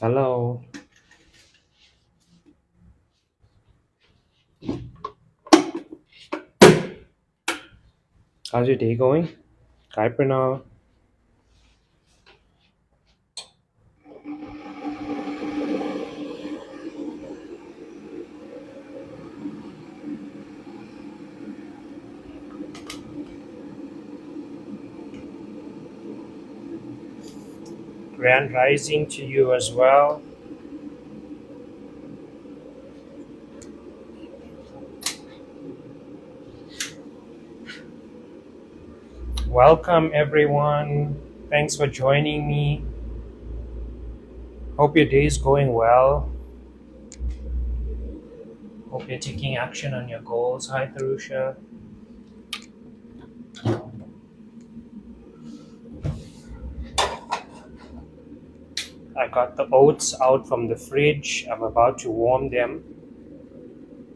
Hello. How's your day going? Hi, Pranav. Grand rising to you as well. Welcome, everyone. Thanks for joining me. Hope your day is going well. Hope you're taking action on your goals. Hi, Tharusha. I got the oats out from the fridge. I'm about to warm them.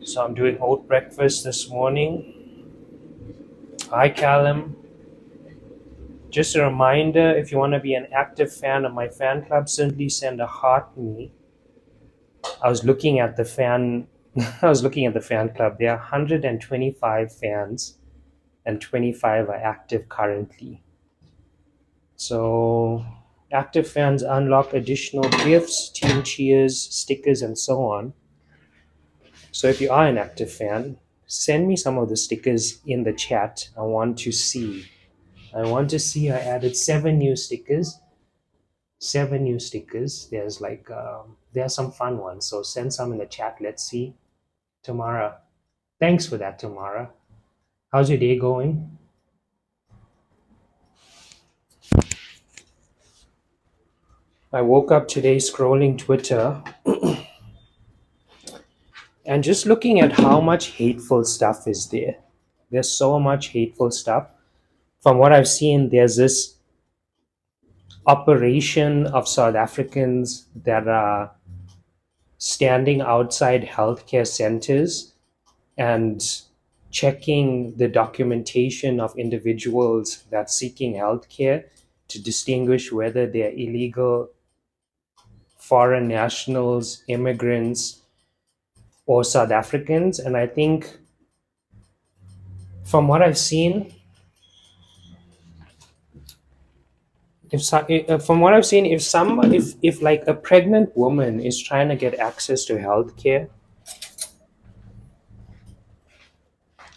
So I'm doing oat breakfast this morning. Hi, Callum. Just a reminder, if you want to be an active fan of my fan club, simply send a heart me. I was looking at the fan I was looking at the fan club. There are 125 fans and 25 are active currently. So active fans unlock additional gifts, team cheers, stickers, and so on. So if you are an active fan, send me some of the stickers in the chat. I want to see. I added 7 new stickers. 7 new stickers. There's some fun ones. So send some in the chat. Let's see. Tamara. Thanks for that, Tamara. How's your day going? I woke up today scrolling Twitter and just looking at how much hateful stuff is there. There's so much hateful stuff. From what I've seen, there's this operation of South Africans that are standing outside healthcare centers and checking the documentation of individuals that's seeking healthcare to distinguish whether they're illegal foreign nationals, immigrants, or South Africans. And I think from what I've seen, if like a pregnant woman is trying to get access to healthcare,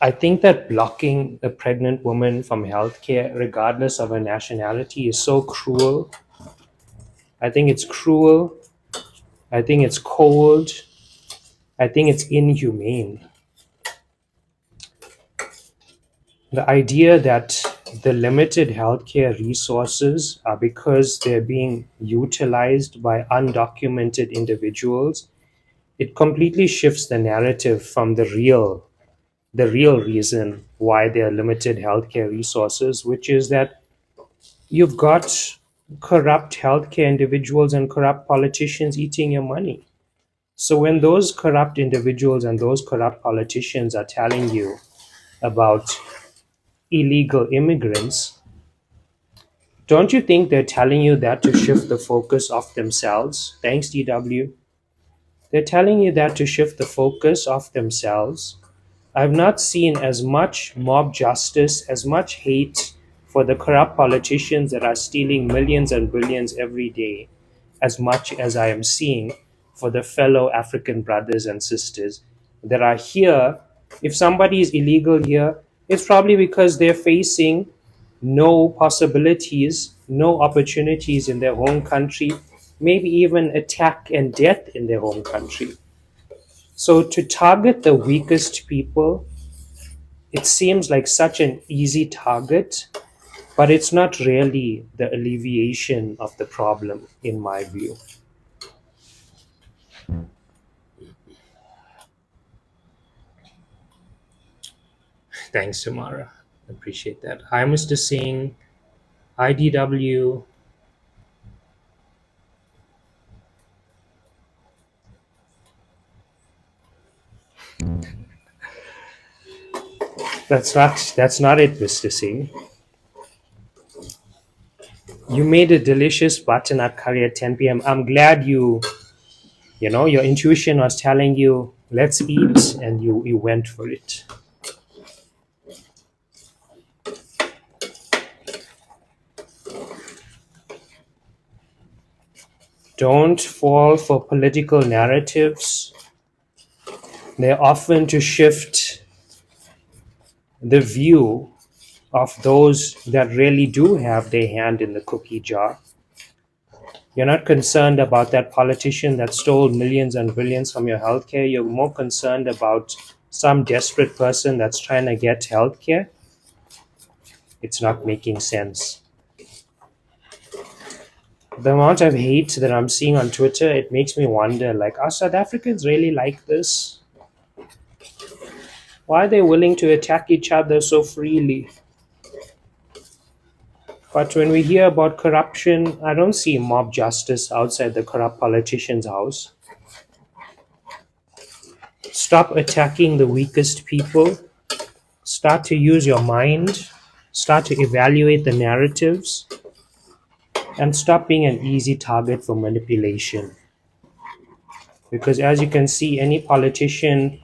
I think that blocking a pregnant woman from healthcare, regardless of her nationality, is so cruel. I think it's cruel. I think it's cold. I think it's inhumane. The idea that the limited healthcare resources are because they're being utilized by undocumented individuals, it completely shifts the narrative from the real reason why there are limited healthcare resources, which is that you've got corrupt healthcare individuals and corrupt politicians eating your money. So when those corrupt individuals and those corrupt politicians are telling you about illegal immigrants, don't you think they're telling you that to shift the focus off themselves? Thanks, DW. They're telling you that to shift the focus off themselves. I've not seen as much mob justice, as much hate for the corrupt politicians that are stealing millions and billions every day, as much as I am seeing for the fellow African brothers and sisters that are here. If somebody is illegal here, it's probably because they're facing no possibilities, no opportunities in their home country, maybe even attack and death in their home country. So to target the weakest people, it seems like such an easy target, but it's not really the alleviation of the problem, in my view. Thanks, Tamara. Appreciate that. Hi, Mr. Singh. IDW. That's not it, Mr. Singh. You made a delicious butternut curry at 10 p.m. I'm glad your intuition was telling you, let's eat, and you went for it. Don't fall for political narratives. They're often to shift the view of those that really do have their hand in the cookie jar. You're not concerned about that politician that stole millions and billions from your healthcare. You're more concerned about some desperate person that's trying to get healthcare. It's not making sense. The amount of hate that I'm seeing on Twitter, it makes me wonder, like, are South Africans really like this? Why are they willing to attack each other so freely? But when we hear about corruption, I don't see mob justice outside the corrupt politician's house. Stop attacking the weakest people. Start to use your mind. Start to evaluate the narratives. And stop being an easy target for manipulation. Because as you can see, any politician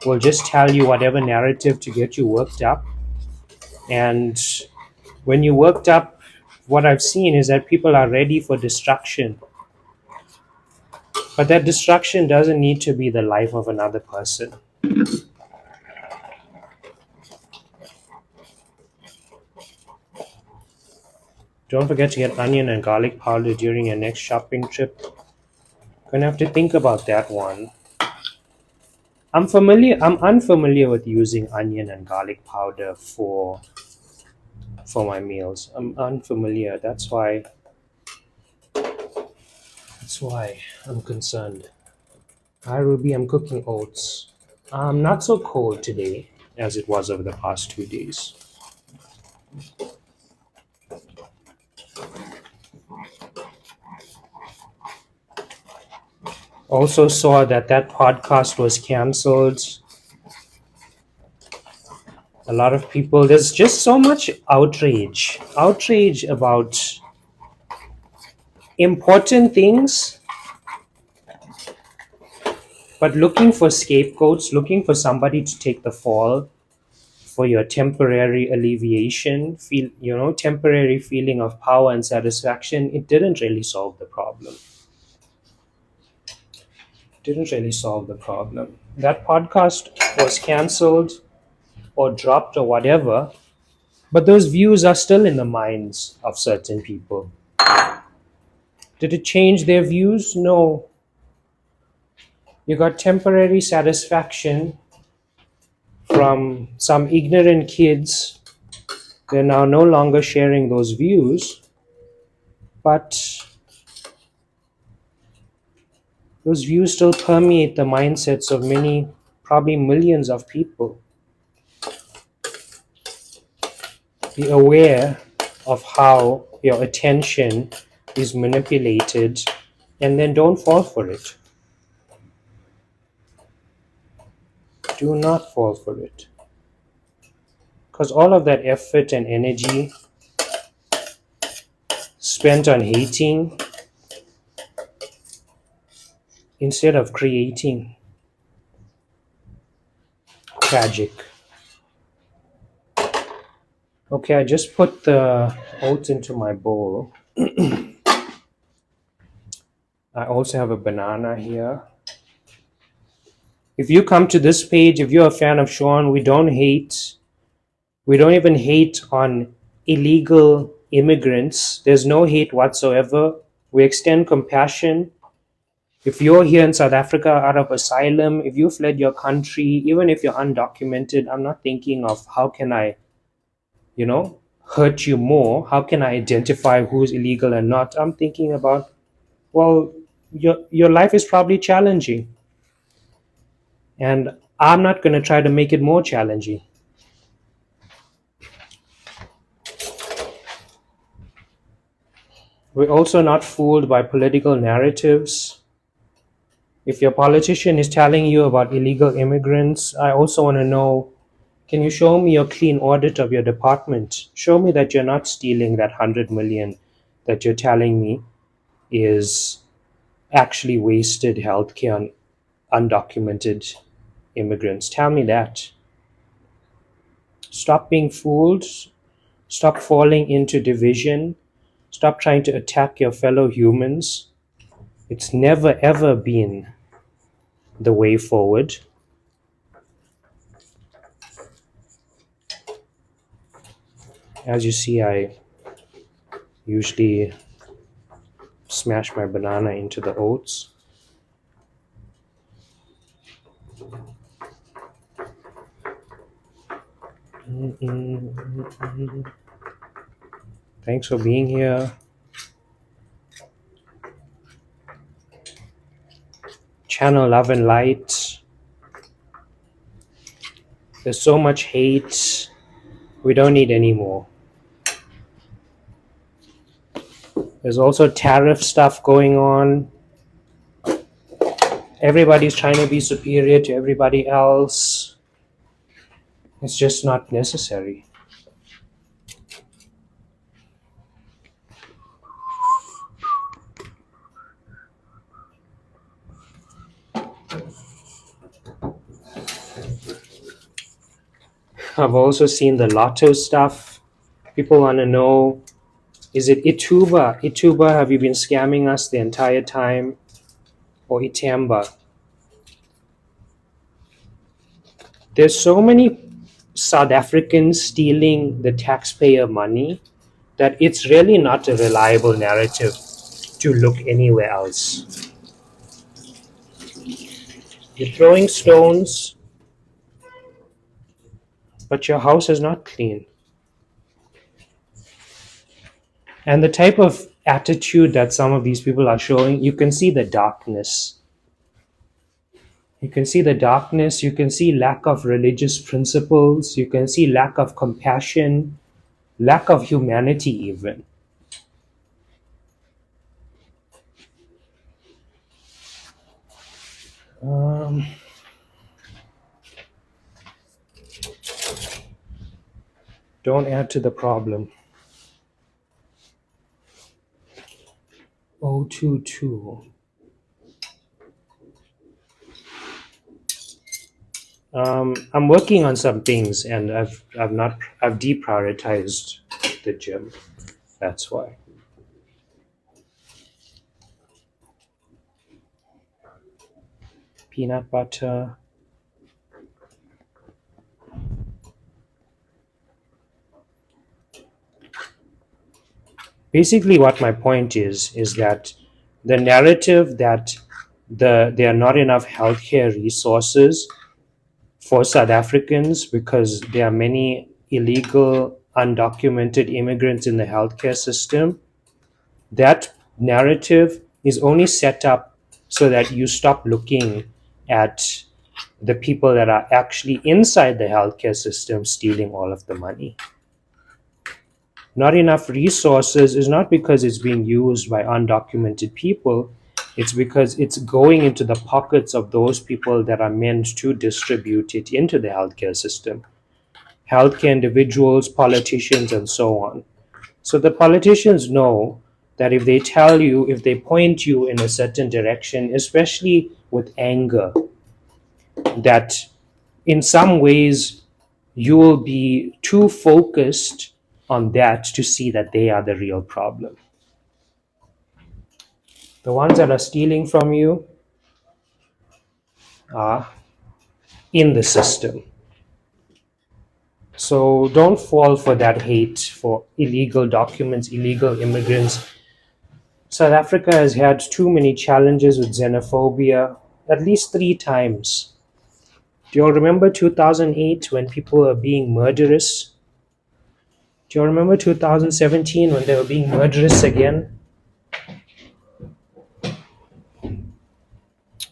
will just tell you whatever narrative to get you worked up. And when you're worked up, what I've seen is that people are ready for destruction. But that destruction doesn't need to be the life of another person. Don't forget to get onion and garlic powder during your next shopping trip. Gonna have to think about that one. I'm unfamiliar with using onion and garlic powder for my meals. I'm unfamiliar. That's why I'm concerned. Hi Ruby, I'm cooking oats. Not so cold today as it was over the past 2 days. Also saw that podcast was cancelled. A lot of people, there's just so much outrage about important things, but looking for scapegoats, looking for somebody to take the fall for your temporary alleviation, temporary feeling of power and satisfaction. It didn't really solve the problem. That podcast was cancelled or dropped or whatever, but those views are still in the minds of certain people. Did it change their views? No. You got temporary satisfaction from some ignorant kids. They're now no longer sharing those views, but those views still permeate the mindsets of many, probably millions of people. Be aware of how your attention is manipulated, and then don't fall for it. Do not fall for it. Because all of that effort and energy spent on hating instead of creating, tragic. Okay, I just put the oats into my bowl. I also have a banana here. If you come to this page, if you're a fan of Sean, we don't hate. We don't even hate on illegal immigrants. There's no hate whatsoever. We extend compassion. If you're here in South Africa out of asylum, if you fled your country, even if you're undocumented, I'm not thinking of how can I, hurt you more? How can I identify who's illegal and not? I'm thinking about, well, your life is probably challenging. And I'm not going to try to make it more challenging. We're also not fooled by political narratives. If your politician is telling you about illegal immigrants, I also want to know, can you show me your clean audit of your department? Show me that you're not stealing that 100 million that you're telling me is actually wasted healthcare on undocumented immigrants. Tell me that. Stop being fooled. Stop falling into division. Stop trying to attack your fellow humans. It's never ever been the way forward. As you see, I usually smash my banana into the oats. Thanks for being here. Channel love and light. There's so much hate. We don't need any more. There's also tariff stuff going on. Everybody's trying to be superior to everybody else. It's just not necessary. I've also seen the lotto stuff. People want to know, is it Ituba? Ituba, have you been scamming us the entire time? Or Itamba? There's so many South Africans stealing the taxpayer money that it's really not a reliable narrative to look anywhere else. You're throwing stones, but your house is not clean. And the type of attitude that some of these people are showing, you can see the darkness. You can see the darkness, you can see lack of religious principles, you can see lack of compassion, lack of humanity even. Don't add to the problem. 022. I'm working on some things, and I've deprioritized the gym. That's why. Peanut butter. Basically, what my point is that the narrative that there are not enough healthcare resources for South Africans because there are many illegal, undocumented immigrants in the healthcare system, that narrative is only set up so that you stop looking at the people that are actually inside the healthcare system stealing all of the money. Not enough resources is not because it's being used by undocumented people. It's because it's going into the pockets of those people that are meant to distribute it into the healthcare system. Healthcare individuals, politicians, and so on. So the politicians know that if they tell you, if they point you in a certain direction, especially with anger, that in some ways you will be too focused on that to see that they are the real problem. The ones that are stealing from you are in the system. So don't fall for that hate for illegal documents, illegal immigrants. South Africa has had too many challenges with xenophobia, at least 3 times. Do you all remember 2008 when people were being murderous? Do you all remember 2017 when they were being murderous again?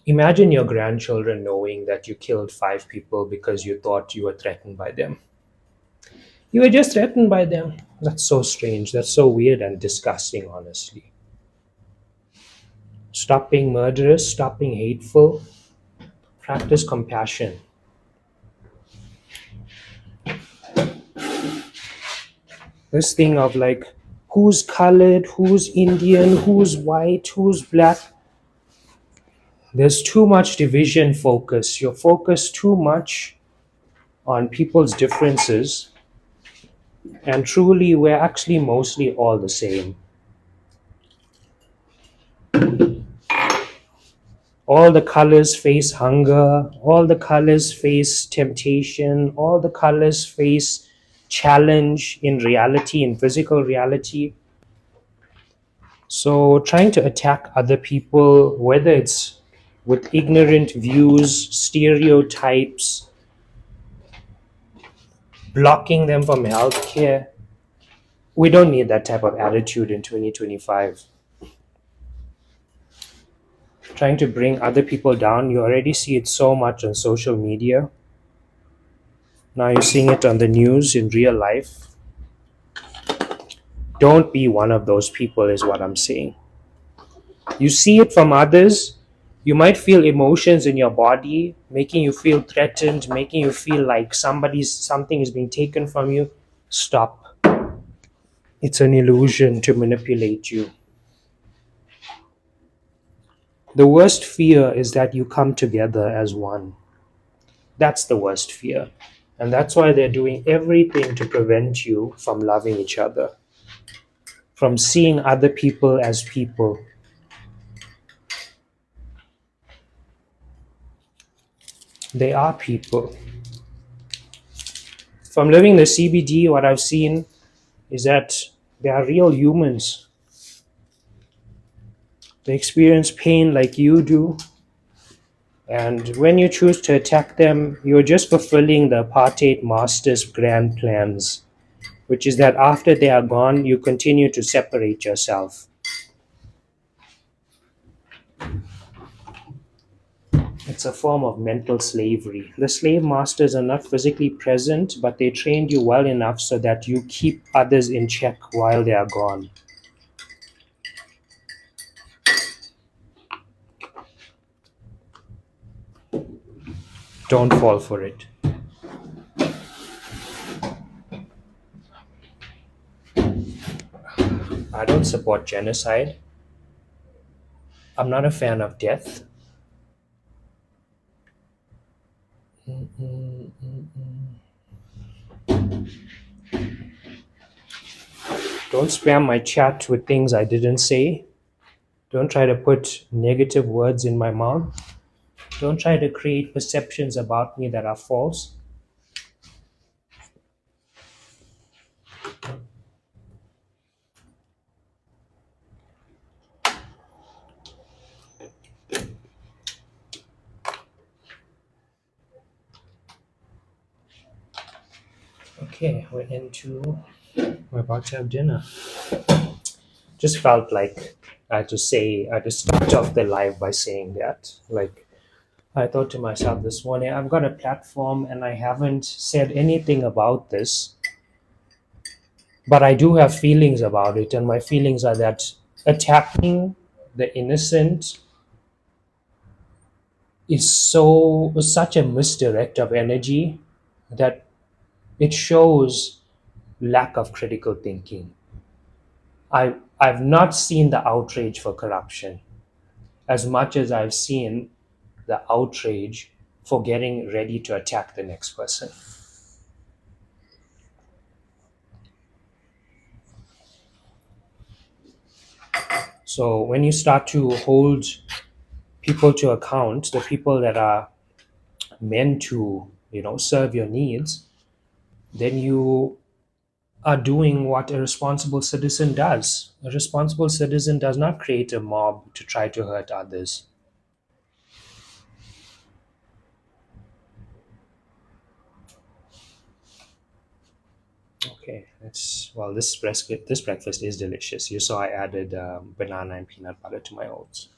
Imagine your grandchildren knowing that you killed 5 people because you thought you were threatened by them. You were just threatened by them. That's so strange. That's so weird and disgusting, honestly. Stop being murderous. Stop being hateful. Practice compassion. This thing of like who's colored, who's Indian, who's white, who's black. There's too much division focus. You're focused too much on people's differences, and truly, we're actually mostly all the same. All the colors face hunger, all the colors face temptation, all the colors face challenge in reality, in physical reality. So, trying to attack other people, whether it's with ignorant views, stereotypes, blocking them from healthcare, we don't need that type of attitude in 2025. Trying to bring other people down, you already see it so much on social media. Now you're seeing it on the news in real life. Don't be one of those people, is what I'm saying. You see it from others. You might feel emotions in your body, making you feel threatened, making you feel like something is being taken from you. Stop. It's an illusion to manipulate you. The worst fear is that you come together as one. That's the worst fear. And that's why they're doing everything to prevent you from loving each other, from seeing other people as people. They are people. From living the CBD, what I've seen is that they are real humans. They experience pain like you do. And when you choose to attack them, you're just fulfilling the apartheid master's grand plans, which is that after they are gone, you continue to separate yourself. It's a form of mental slavery. The slave masters are not physically present, but they trained you well enough so that you keep others in check while they are gone. Don't fall for it. I don't support genocide. I'm not a fan of death. Don't spam my chat with things I didn't say. Don't try to put negative words in my mouth. Don't try to create perceptions about me that are false. Okay, we're about to have dinner. Just felt like I had to start off the live by saying that. Like, I thought to myself this morning, I've got a platform and I haven't said anything about this, but I do have feelings about it, and my feelings are that attacking the innocent is such a misdirect of energy that it shows lack of critical thinking. I've not seen the outrage for corruption as much as I've seen the outrage for getting ready to attack the next person. So when you start to hold people to account, the people that are meant to, serve your needs, then you are doing what a responsible citizen does. A responsible citizen does not create a mob to try to hurt others. Okay, this breakfast is delicious. You saw I added banana and peanut butter to my oats.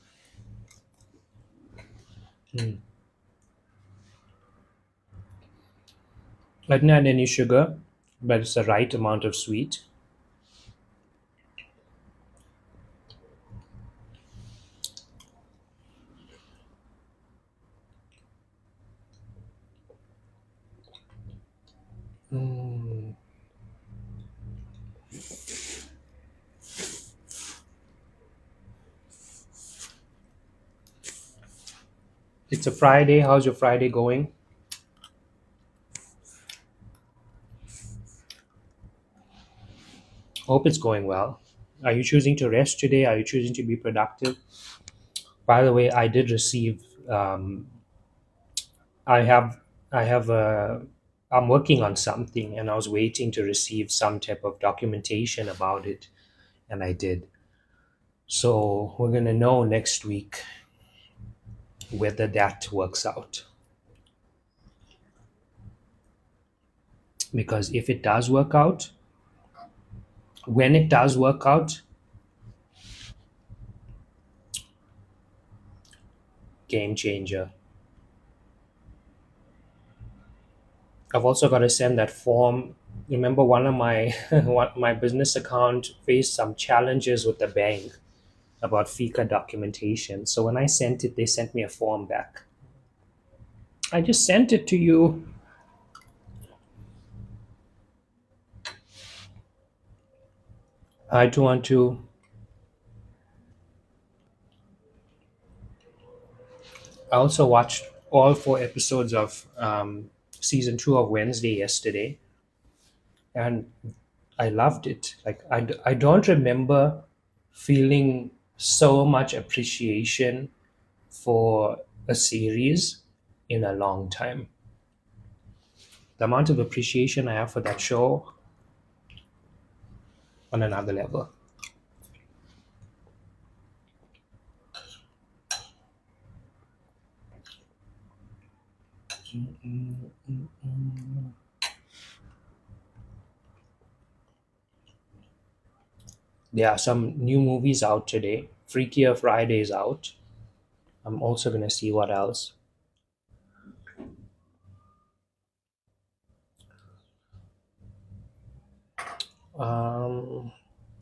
Mm. I didn't add any sugar, but it's the right amount of sweet. Mm. It's a Friday. How's your Friday going? Hope it's going well. Are you choosing to rest today? Are you choosing to be productive? By the way, I did receive. I have. I have a. I'm working on something, and I was waiting to receive some type of documentation about it, and I did. So we're gonna know next week whether that works out. Because if it does work out, when it does work out, game changer. I've also got to send that form. Remember, one of my my business account faced some challenges with the bank about FICA documentation. So when I sent it, they sent me a form back. I just sent it to you. I do want to. I also watched all 4 episodes of season 2 of Wednesday yesterday, and I loved it. Like I don't remember feeling so much appreciation for a series in a long time. The amount of appreciation I have for that show on another level. There are some new movies out today. Freakier Friday is out. I'm also gonna see what else. Um,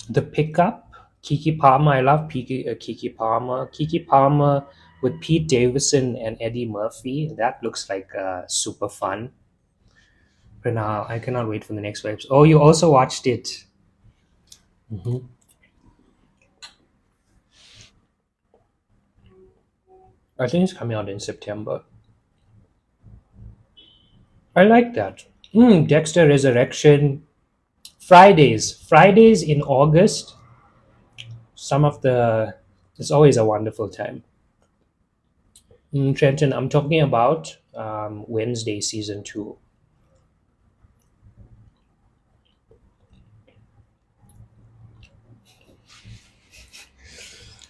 the Pickup, Kiki Palmer. I love Kiki Palmer. Kiki Palmer with Pete Davidson and Eddie Murphy. That looks like super fun. Pranal, I cannot wait for the next episode. Oh, you also watched it. Mhm. I think it's coming out in September. I like that. Dexter Resurrection. Fridays in August. Some of the. It's always a wonderful time. Trenton, I'm talking about Wednesday season 2.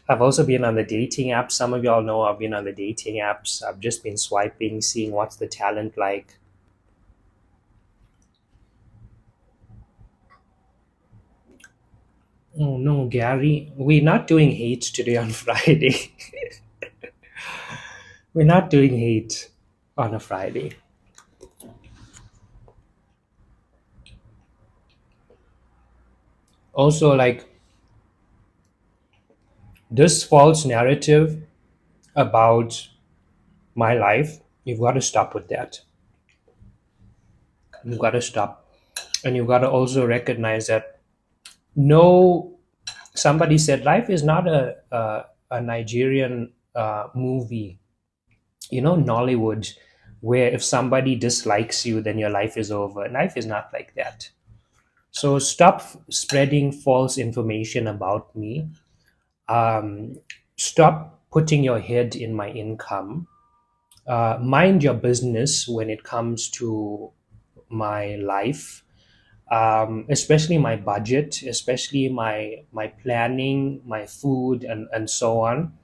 I've also been on the dating apps. Some of y'all know I've been on the dating apps. I've just been swiping, seeing what's the talent like. Oh no, Gary, we're not doing hate today on Friday. We're not doing hate on a Friday. Also, like this false narrative about my life, you've got to stop with that. You've got to stop. And you've got to also recognize that no, somebody said life is not a Nigerian movie, Nollywood, where if somebody dislikes you, then your life is over. Life is not like that. So stop spreading false information about me. Um, Stop putting your head in my income. Mind your business when it comes to my life, especially my budget, especially my planning, my food, and so on.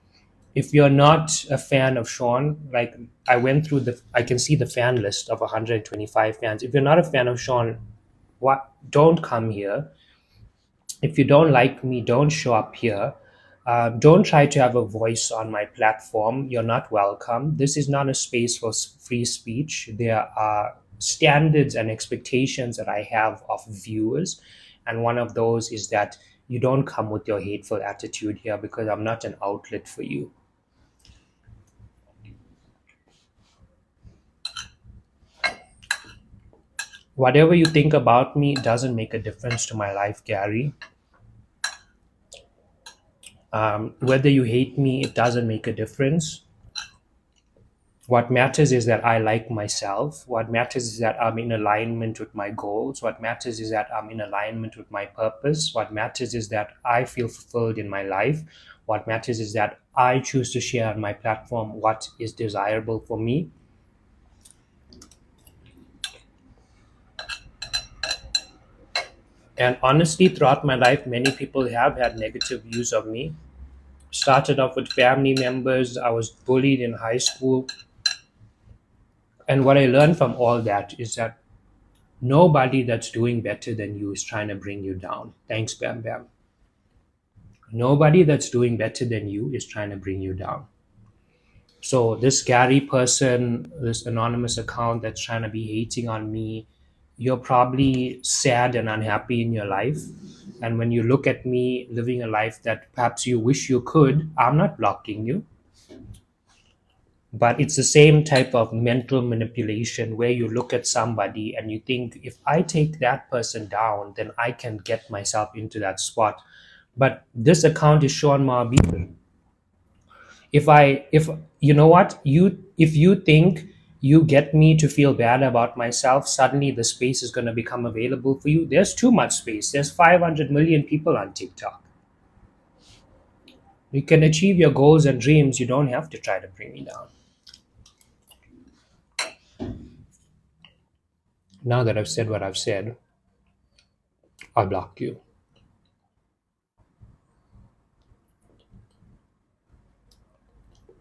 If you're not a fan of Sean, like I can see the fan list of 125 fans. If you're not a fan of Sean, what? Don't come here. If you don't like me, don't show up here. Don't try to have a voice on my platform. You're not welcome. This is not a space for free speech. There are standards and expectations that I have of viewers. And one of those is that you don't come with your hateful attitude here because I'm not an outlet for you. Whatever you think about me doesn't make a difference to my life, Gary. Whether you hate me, it doesn't make a difference. What matters is that I like myself. What matters is that I'm in alignment with my goals. What matters is that I'm in alignment with my purpose. What matters is that I feel fulfilled in my life. What matters is that I choose to share on my platform what is desirable for me. And honestly, throughout my life, many people have had negative views of me. Started off with family members. I was bullied in high school. And what I learned from all that is that nobody that's doing better than you is trying to bring you down. Thanks, Bam Bam. Nobody that's doing better than you is trying to bring you down. So, this Gary person, this anonymous account that's trying to be hating on me, you're probably sad and unhappy in your life. And when you look at me living a life that perhaps you wish you could, I'm not blocking you. But it's the same type of mental manipulation where you look at somebody and you think, if I take that person down, then I can get myself into that spot. But this account is Sean Marbeer. If you know what, if you think you get me to feel bad about myself, suddenly the space is going to become available for you. There's too much space. There's 500 million people on TikTok. You can achieve your goals and dreams. You don't have to try to bring me down. Now that I've said what I've said, I'll block you.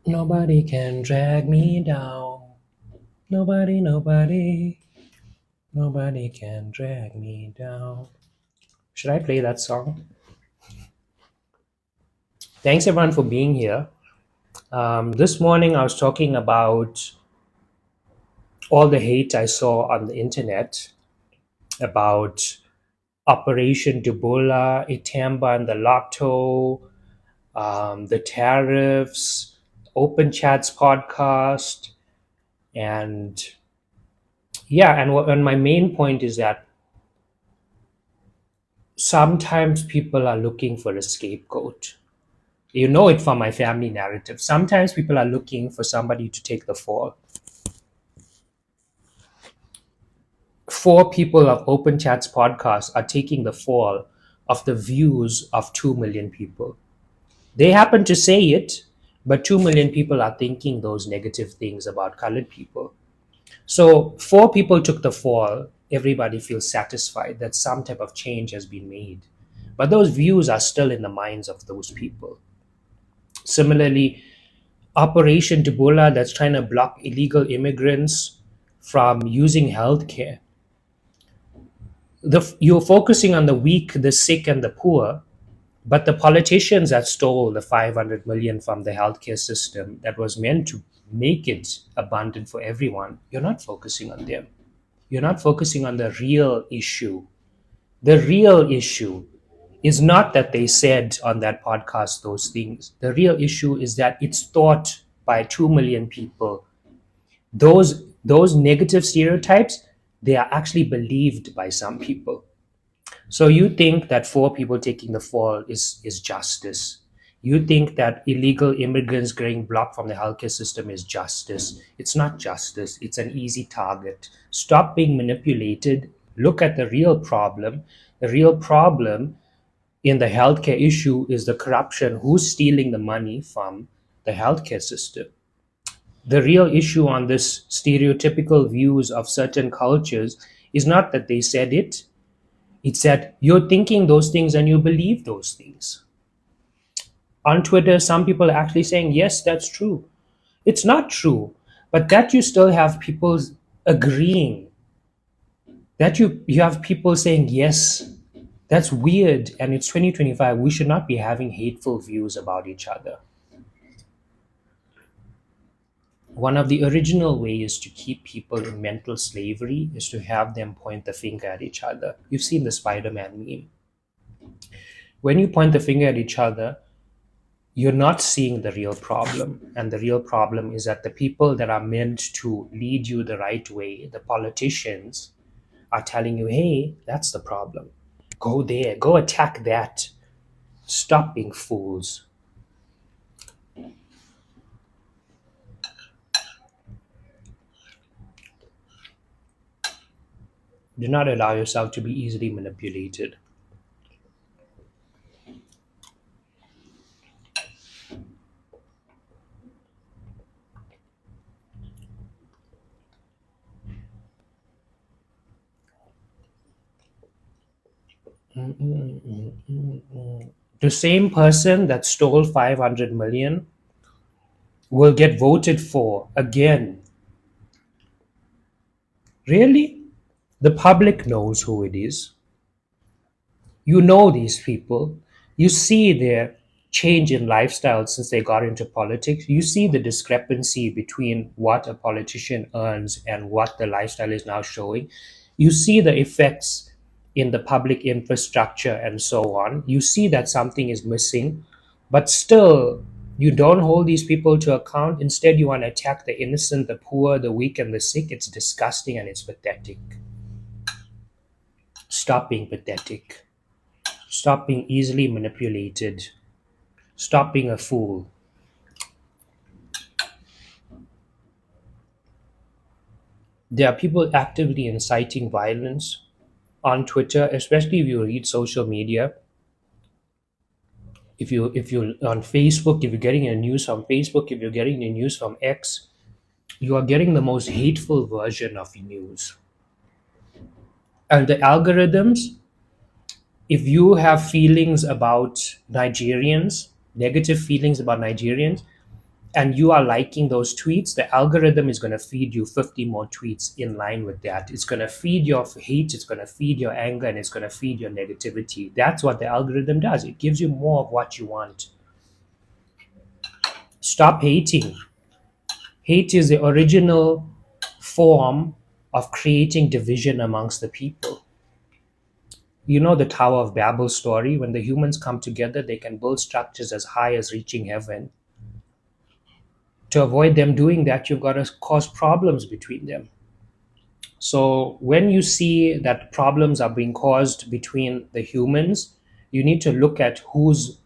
Nobody can drag me down. Nobody, nobody can drag me down. Should I play that song? Thanks everyone for being here. This morning I was talking about all the hate I saw on the internet about Operation Dubula, Itamba and the Lotto, the tariffs, Open Chats podcast, and yeah, and my main point is that sometimes people are looking for a scapegoat. You know it from my family narrative. Sometimes people are looking for somebody to take the fall. 4 people of Open Chats podcast are taking the fall of the views of 2 million people. They happen to say it, but 2 million people are thinking those negative things about colored people. So 4 people took the fall. Everybody feels satisfied that some type of change has been made. But those views are still in the minds of those people. Similarly, Operation Dubula, that's trying to block illegal immigrants from using healthcare. You're focusing on the weak, the sick, and the poor, but the politicians that stole the 500 million from the healthcare system that was meant to make it abundant for everyone, you're not focusing on them. You're not focusing on the real issue. The real issue is not that they said on that podcast those things. The real issue is that it's thought by 2 million people. Those negative stereotypes, they are actually believed by some people. So you think that 4 people taking the fall is justice. You think that illegal immigrants getting blocked from the healthcare system is justice. It's not justice. It's an easy target. Stop being manipulated. Look at the real problem. The real problem in the healthcare issue is the corruption. Who's stealing the money from the healthcare system? The real issue on this stereotypical views of certain cultures is not that they said it. It's that you're thinking those things and you believe those things. On Twitter, some people are actually saying, yes, that's true. It's not true, but that you still have people agreeing. That you have people saying, yes, that's weird, and it's 2025. We should not be having hateful views about each other. One of the original ways to keep people in mental slavery is to have them point the finger at each other. You've seen the Spider-Man meme. When you point the finger at each other, you're not seeing the real problem. And the real problem is that the people that are meant to lead you the right way, the politicians, are telling you, hey, that's the problem. Go there, go attack that. Stop being fools. Do not allow yourself to be easily manipulated. The same person that stole 500 million will get voted for again. Really? The public knows who it is. You know these people. You see their change in lifestyle since they got into politics. You see the discrepancy between what a politician earns and what the lifestyle is now showing. You see the effects in the public infrastructure and so on. You see that something is missing, but still, you don't hold these people to account. Instead, you want to attack the innocent, the poor, the weak, and the sick. It's disgusting and it's pathetic. Stop being pathetic. Stop being easily manipulated. Stop being a fool. There are people actively inciting violence on Twitter, especially if you read social media. If you on Facebook, if you're getting your news from Facebook, if you're getting your news from X, you are getting the most hateful version of news. And the algorithms, if you have feelings about Nigerians, negative feelings about Nigerians, and you are liking those tweets, the algorithm is going to feed you 50 more tweets in line with that. It's going to feed your hate, it's going to feed your anger, and it's going to feed your negativity. That's what the algorithm does. It gives you more of what you want. Stop hating. Hate is the original form of creating division amongst the people. You know the Tower of Babel story? When the humans come together, they can build structures as high as reaching heaven. To avoid them doing that, you've got to cause problems between them. So when you see that problems are being caused between the humans, you need to look at who's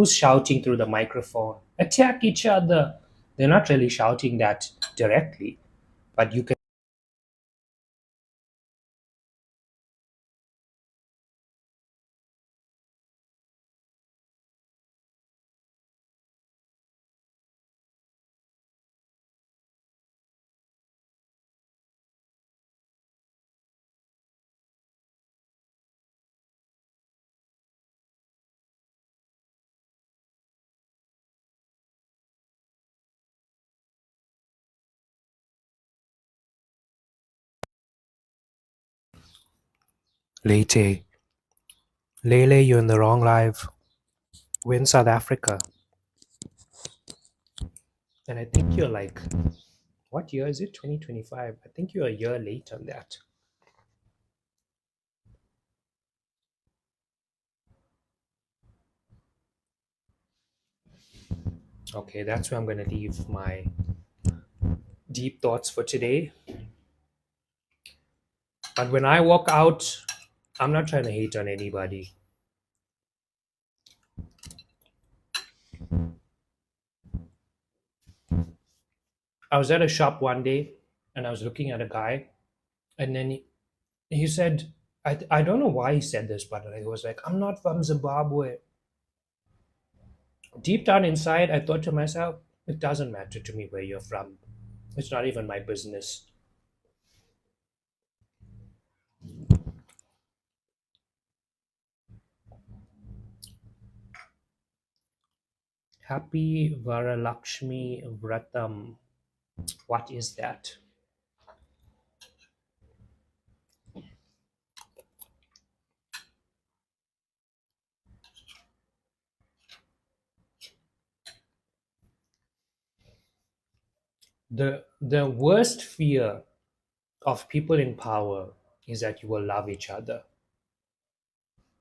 shouting through the microphone. Attack each other. They're not really shouting that directly, but you can. Lete, Lele, you're in the wrong live. We're in South Africa, and I think you're like, what year is it? 2025. I think you're a year late on that. Okay, that's where I'm going to leave my deep thoughts for today. But when I walk out, I'm not trying to hate on anybody. I was at a shop one day and I was looking at a guy, and then he said, I don't know why he said this, but he was like, I'm not from Zimbabwe. Deep down inside, I thought to myself, it doesn't matter to me where you're from. It's not even my business. Happy Varalakshmi Vratam. What is that? The worst fear of people in power is that you will love each other.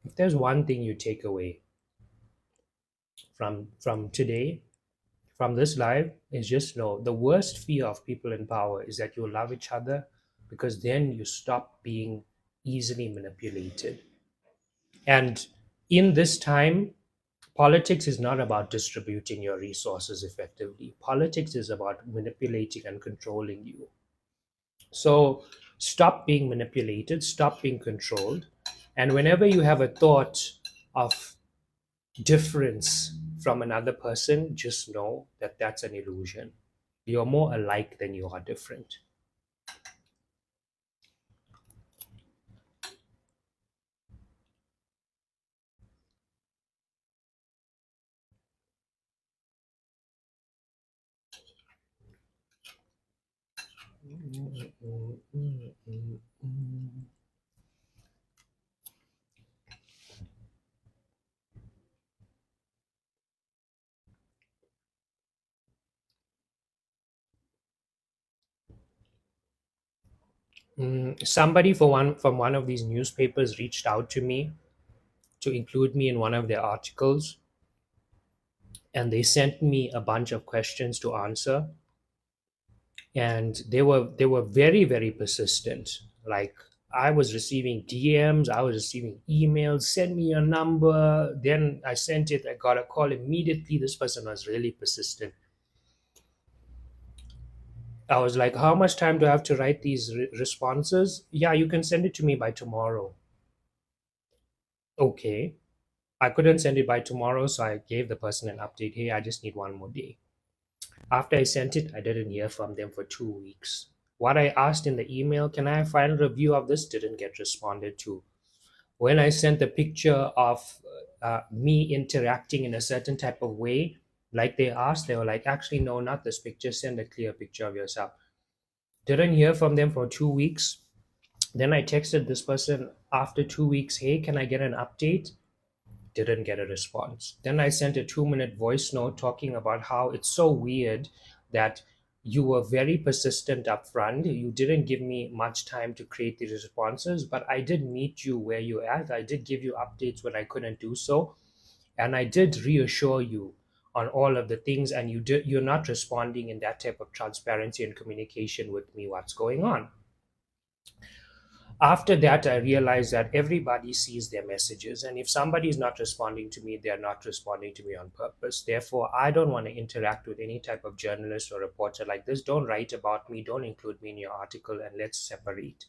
If there's one thing you take away from today, from this live, is just know the worst fear of people in power is that you love each other, because then you stop being easily manipulated. And in this time, politics is not about distributing your resources effectively. Politics is about manipulating and controlling you. So Stop being manipulated, stop being controlled. And whenever you have a thought of difference from another person, just know that that's an illusion. You're more alike than you are different. Somebody from one of these newspapers reached out to me to include me in one of their articles, and they sent me a bunch of questions to answer, and they were very persistent. Like, I was receiving DMs, I was receiving emails, send me your number. Then I sent it, I got a call immediately. This person was really persistent. I was like, how much time do I have to write these responses? Yeah, you can send it to me by tomorrow. Okay. I couldn't send it by tomorrow, so I gave the person an update. Hey, I just need one more day. After I sent it, I didn't hear from them for 2 weeks. What I asked in the email, can I have final review of this, didn't get responded to. When I sent the picture of me interacting in a certain type of way, like they asked, they were like, actually, no, not this picture. Send a clear picture of yourself. Didn't hear from them for 2 weeks. Then I texted this person after 2 weeks, hey, can I get an update? Didn't get a response. Then I sent a 2-minute voice note talking about how it's so weird that you were very persistent up front. You didn't give me much time to create these responses, but I did meet you where you're at. I did give you updates when I couldn't do so. And I did reassure you on all of the things, and you're not responding in that type of transparency and communication with me what's going on. After that, I realized that everybody sees their messages, and if somebody is not responding to me, they're not responding to me on purpose. Therefore, I don't want to interact with any type of journalist or reporter like this. Don't write about me, don't include me in your article, and let's separate.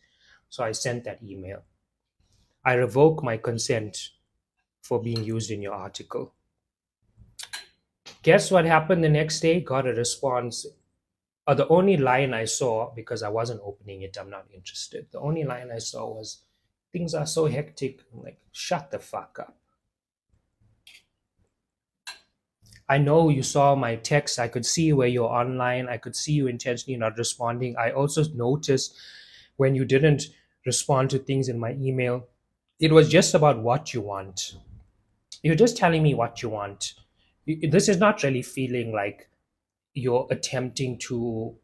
So I sent that email. I revoke my consent for being used in your article. Guess what happened the next day? Got a response. The only line I saw, because I wasn't opening it, I'm not interested. The only line I saw was, things are so hectic. I'm like, shut the fuck up. I know you saw my text. I could see where you're online. I could see you intentionally not responding. I also noticed when you didn't respond to things in my email. It was just about what you want. You're just telling me what you want. This is not really feeling like you're attempting to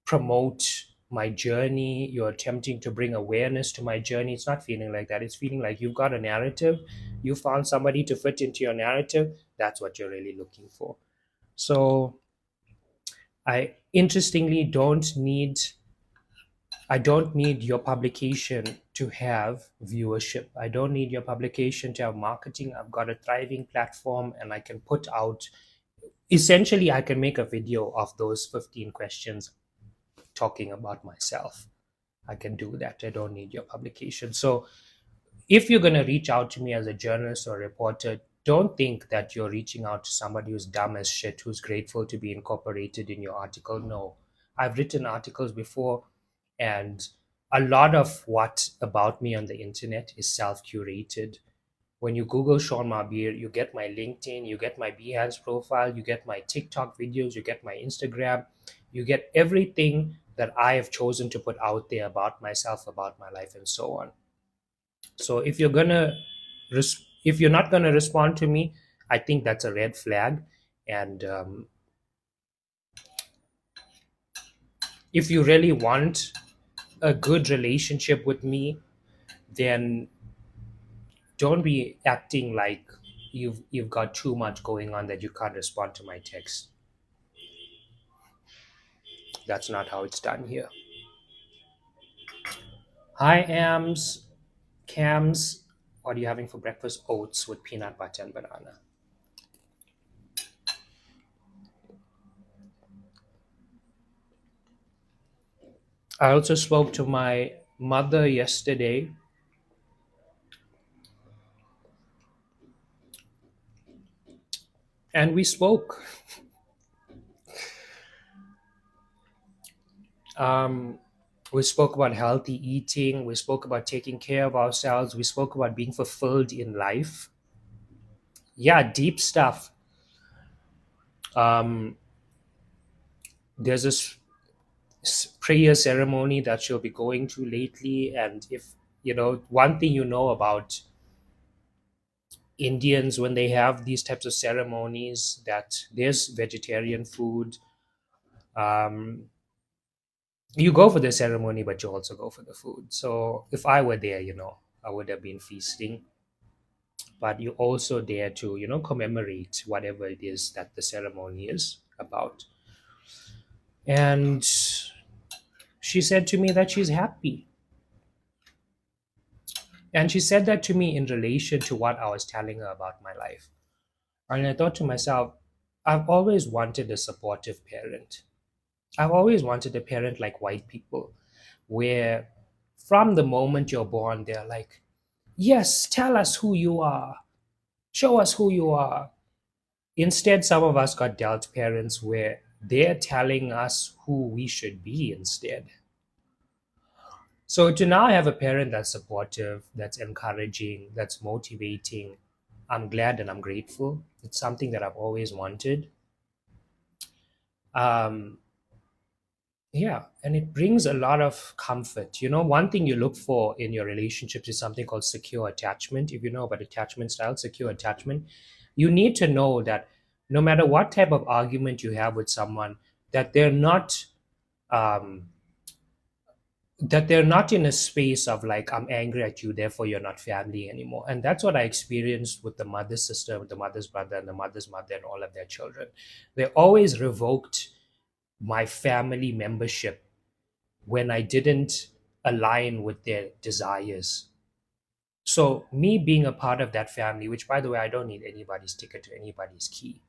promote my journey, you're attempting to bring awareness to my journey. It's not feeling like that. It's feeling like you've got a narrative, you found somebody to fit into your narrative. That's what you're really looking for. So I interestingly don't need your publication to have viewership. I don't need your publication to have marketing. I've got a thriving platform, and I can put out, essentially I can make a video of those 15 questions talking about myself. I can do that. I don't need your publication. So if you're going to reach out to me as a journalist or reporter, don't think that you're reaching out to somebody who's dumb as shit, who's grateful to be incorporated in your article. No, I've written articles before, and a lot of what about me on the internet is self curated. When you Google Sean Marbir, you get my LinkedIn, you get my Behance profile, you get my TikTok videos, you get my Instagram, you get everything that I have chosen to put out there about myself, about my life, and so on. So if you're not gonna respond to me, I think that's a red flag. And if you really want a good relationship with me, then don't be acting like you've got too much going on that you can't respond to my text. That's not how it's done here. Hi, Ams, Cams. What are you having for breakfast? Oats with peanut butter and banana. I also spoke to my mother yesterday, and we spoke. Um, we spoke about healthy eating. We spoke about taking care of ourselves. We spoke about being fulfilled in life. Yeah, deep stuff. Um, there's this prayer ceremony that she'll be going to lately, and if one thing about Indians when they have these types of ceremonies, that there's vegetarian food. Um, you go for the ceremony, but you also go for the food. So if I were there, I would have been feasting. But you also there to, commemorate whatever it is that the ceremony is about. And she said to me that she's happy. And she said that to me in relation to what I was telling her about my life. And I thought to myself, I've always wanted a supportive parent. I've always wanted a parent like white people, where from the moment you're born, they're like, yes, tell us who you are, show us who you are. Instead, some of us got dealt parents where they're telling us who we should be instead. So to now have a parent that's supportive, that's encouraging, that's motivating, I'm glad and I'm grateful. It's something that I've always wanted. Um, yeah, and it brings a lot of comfort. One thing you look for in your relationships is something called secure attachment. If you know about attachment style, secure attachment, you need to know that no matter what type of argument you have with someone, that um, they're not in a space of like, I'm angry at you, therefore you're not family anymore. And that's what I experienced with the mother's sister, with the mother's brother, and the mother's mother, and all of their children. They always revoked my family membership when I didn't align with their desires. So me being a part of that family, which by the way, I don't need anybody's ticket to anybody's key.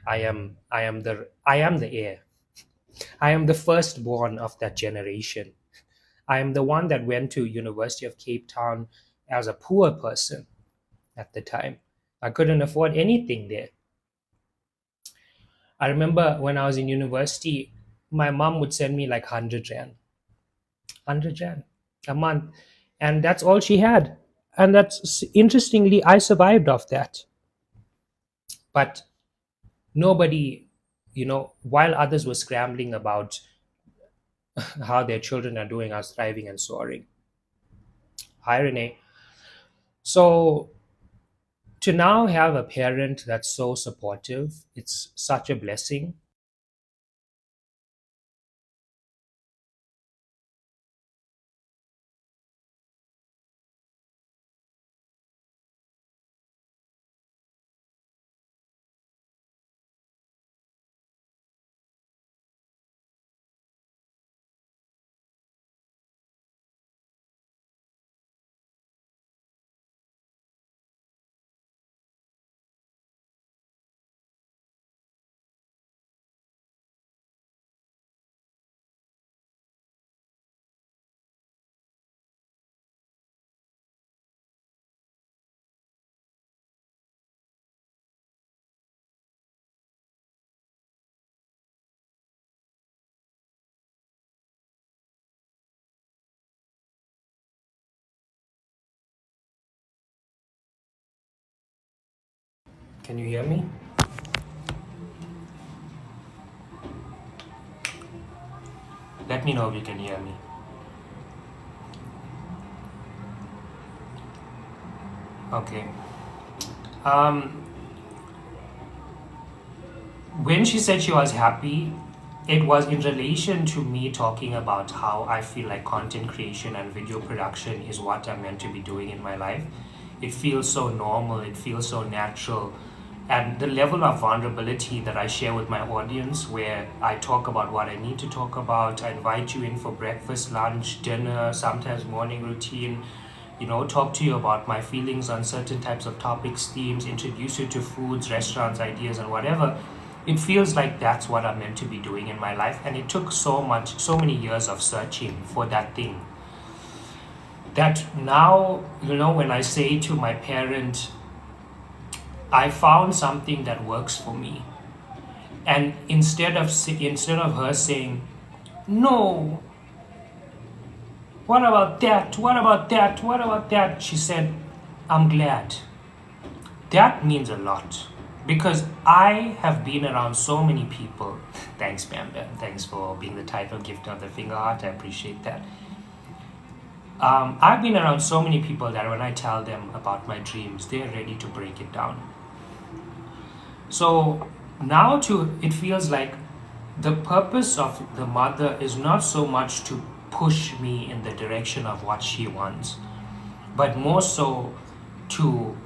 I am the heir. I am the firstborn of that generation. I am the one that went to University of Cape Town as a poor person at the time. I couldn't afford anything there. I remember when I was in university, my mom would send me like 100 rand, 100 rand a month. And that's all she had. And that's interestingly, I survived off that. But nobody, while others were scrambling about how their children are doing, are thriving and soaring. Irony. So to now have a parent that's so supportive, it's such a blessing. Can you hear me? Let me know if you can hear me. Okay. Um, when she said she was happy, it was in relation to me talking about how I feel like content creation and video production is what I'm meant to be doing in my life. It feels so normal, it feels so natural. And the level of vulnerability that I share with my audience, where I talk about what I need to talk about, I invite you in for breakfast, lunch, dinner, sometimes morning routine, talk to you about my feelings on certain types of topics, themes, introduce you to foods, restaurants, ideas, and whatever. It feels like that's what I'm meant to be doing in my life. And it took so many years of searching for that thing. That now, when I say to my parent, I found something that works for me, and instead of her saying, no, what about that? What about that? What about that? She said, I'm glad. That means a lot because I have been around so many people. Thanks, Bam Bam. Thanks for being the title gift of the finger heart. I appreciate that. I've been around so many people that when I tell them about my dreams, they're ready to break it down. So now it feels like the purpose of the mother is not so much to push me in the direction of what she wants, but more so to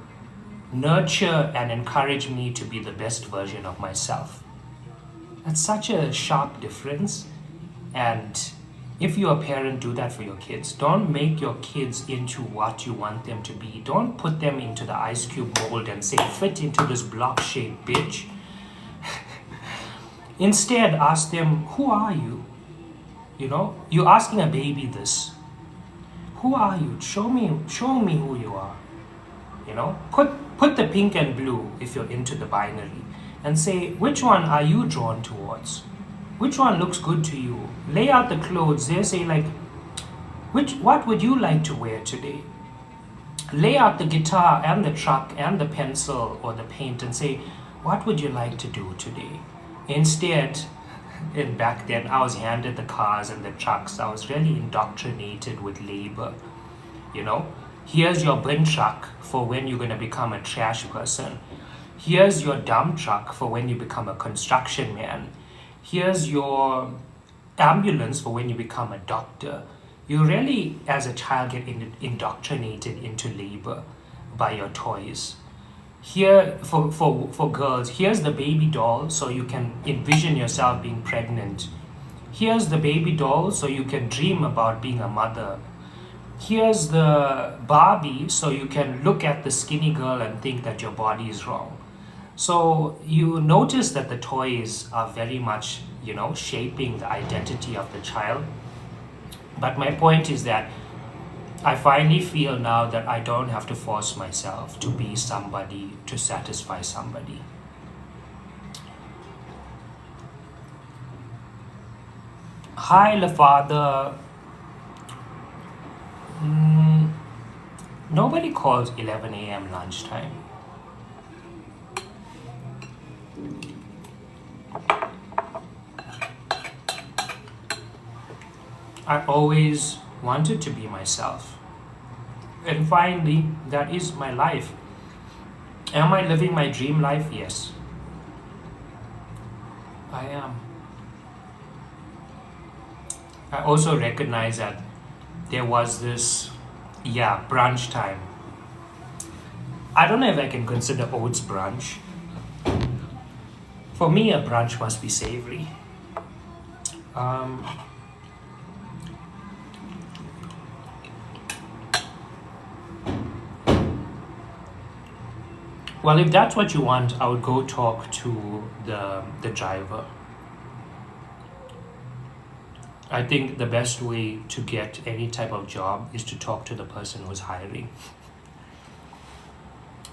nurture and encourage me to be the best version of myself. That's such a sharp difference. And if you're a parent, do that for your kids. Don't make your kids into what you want them to be. Don't put them into the ice cube mold and say, fit into this block shaped bitch. Instead, ask them, who are you? You're asking a baby this. Who are you? Show me who you are. Put the pink and blue if you're into the binary and say, which one are you drawn towards? Which one looks good to you? Lay out the clothes. They say like, what would you like to wear today? Lay out the guitar and the truck and the pencil or the paint and say, what would you like to do today? Instead, and back then I was handed the cars and the trucks. I was really indoctrinated with labor. Here's your bin truck for when you're going to become a trash person. Here's your dump truck for when you become a construction man. Here's your ambulance for when you become a doctor. You really, as a child, get indoctrinated into labor by your toys. Here, for girls, here's the baby doll so you can envision yourself being pregnant. Here's the baby doll so you can dream about being a mother. Here's the Barbie so you can look at the skinny girl and think that your body is wrong. So you notice that the toys are very much, shaping the identity of the child. But my point is that I finally feel now that I don't have to force myself to be somebody to satisfy somebody. Hi, LaFather. Nobody calls 11 a.m. lunchtime. I always wanted to be myself. And finally, that is my life. Am I living my dream life? Yes. I am. I also recognize that there was this, brunch time. I don't know if I can consider Oats brunch. For me, a brunch must be savory. Well, if that's what you want, I would go talk to the driver. I think the best way to get any type of job is to talk to the person who's hiring.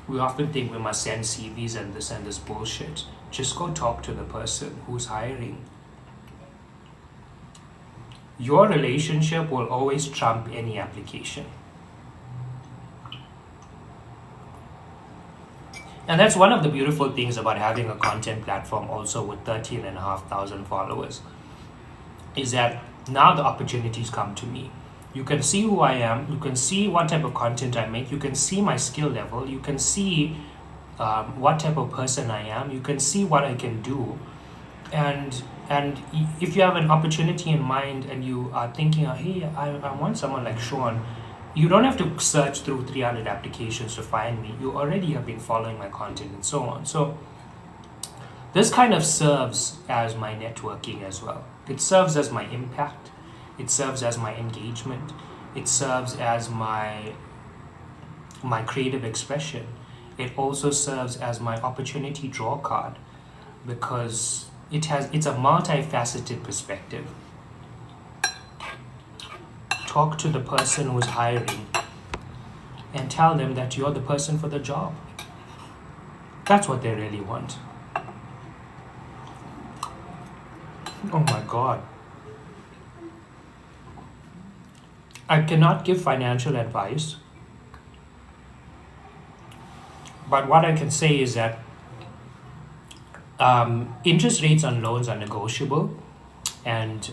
We often think we must send CVs and this bullshit. Just go talk to the person who's hiring. Your relationship will always trump any application. And that's one of the beautiful things about having a content platform also with 13,500 followers, is that now the opportunities come to me. You can see who I am, you can see what type of content I make, you can see my skill level, you can see what type of person I am, you can see what I can do. And if you have an opportunity in mind and you are thinking, hey, I want someone like Sean, you don't have to search through 300 applications to find me. You already have been following my content and so on. So this kind of serves as my networking as well. It serves as my impact. It serves as my engagement. It serves as my creative expression. It also serves as my opportunity draw card because it's a multifaceted perspective. talk to the person who's hiring and tell them that you're the person for the job. That's what they really want. Oh my God. I cannot give financial advice, but what I can say is that interest rates on loans are negotiable, and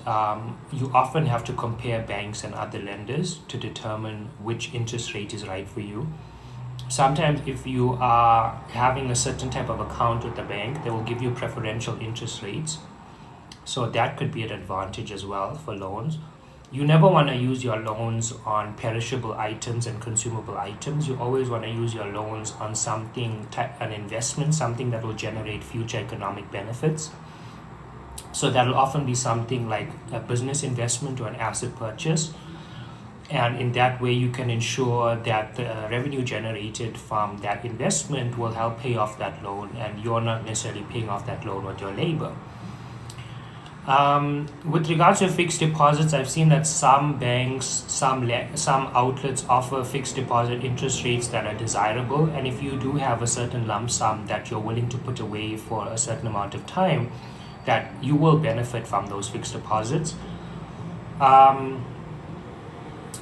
you often have to compare banks and other lenders to determine which interest rate is right for you. Sometimes, if you are having a certain type of account with the bank, they will give you preferential interest rates. So that could be an advantage as well for loans. You never want to use your loans on perishable items and consumable items. You always want to use your loans on something, an investment, something that will generate future economic benefits. So that will often be something like a business investment or an asset purchase. And in that way, you can ensure that the revenue generated from that investment will help pay off that loan, and you're not necessarily paying off that loan with your labor. With regards to fixed deposits, I've seen that some banks, some outlets offer fixed deposit interest rates that are desirable. And if you do have a certain lump sum that you're willing to put away for a certain amount of time, that you will benefit from those fixed deposits.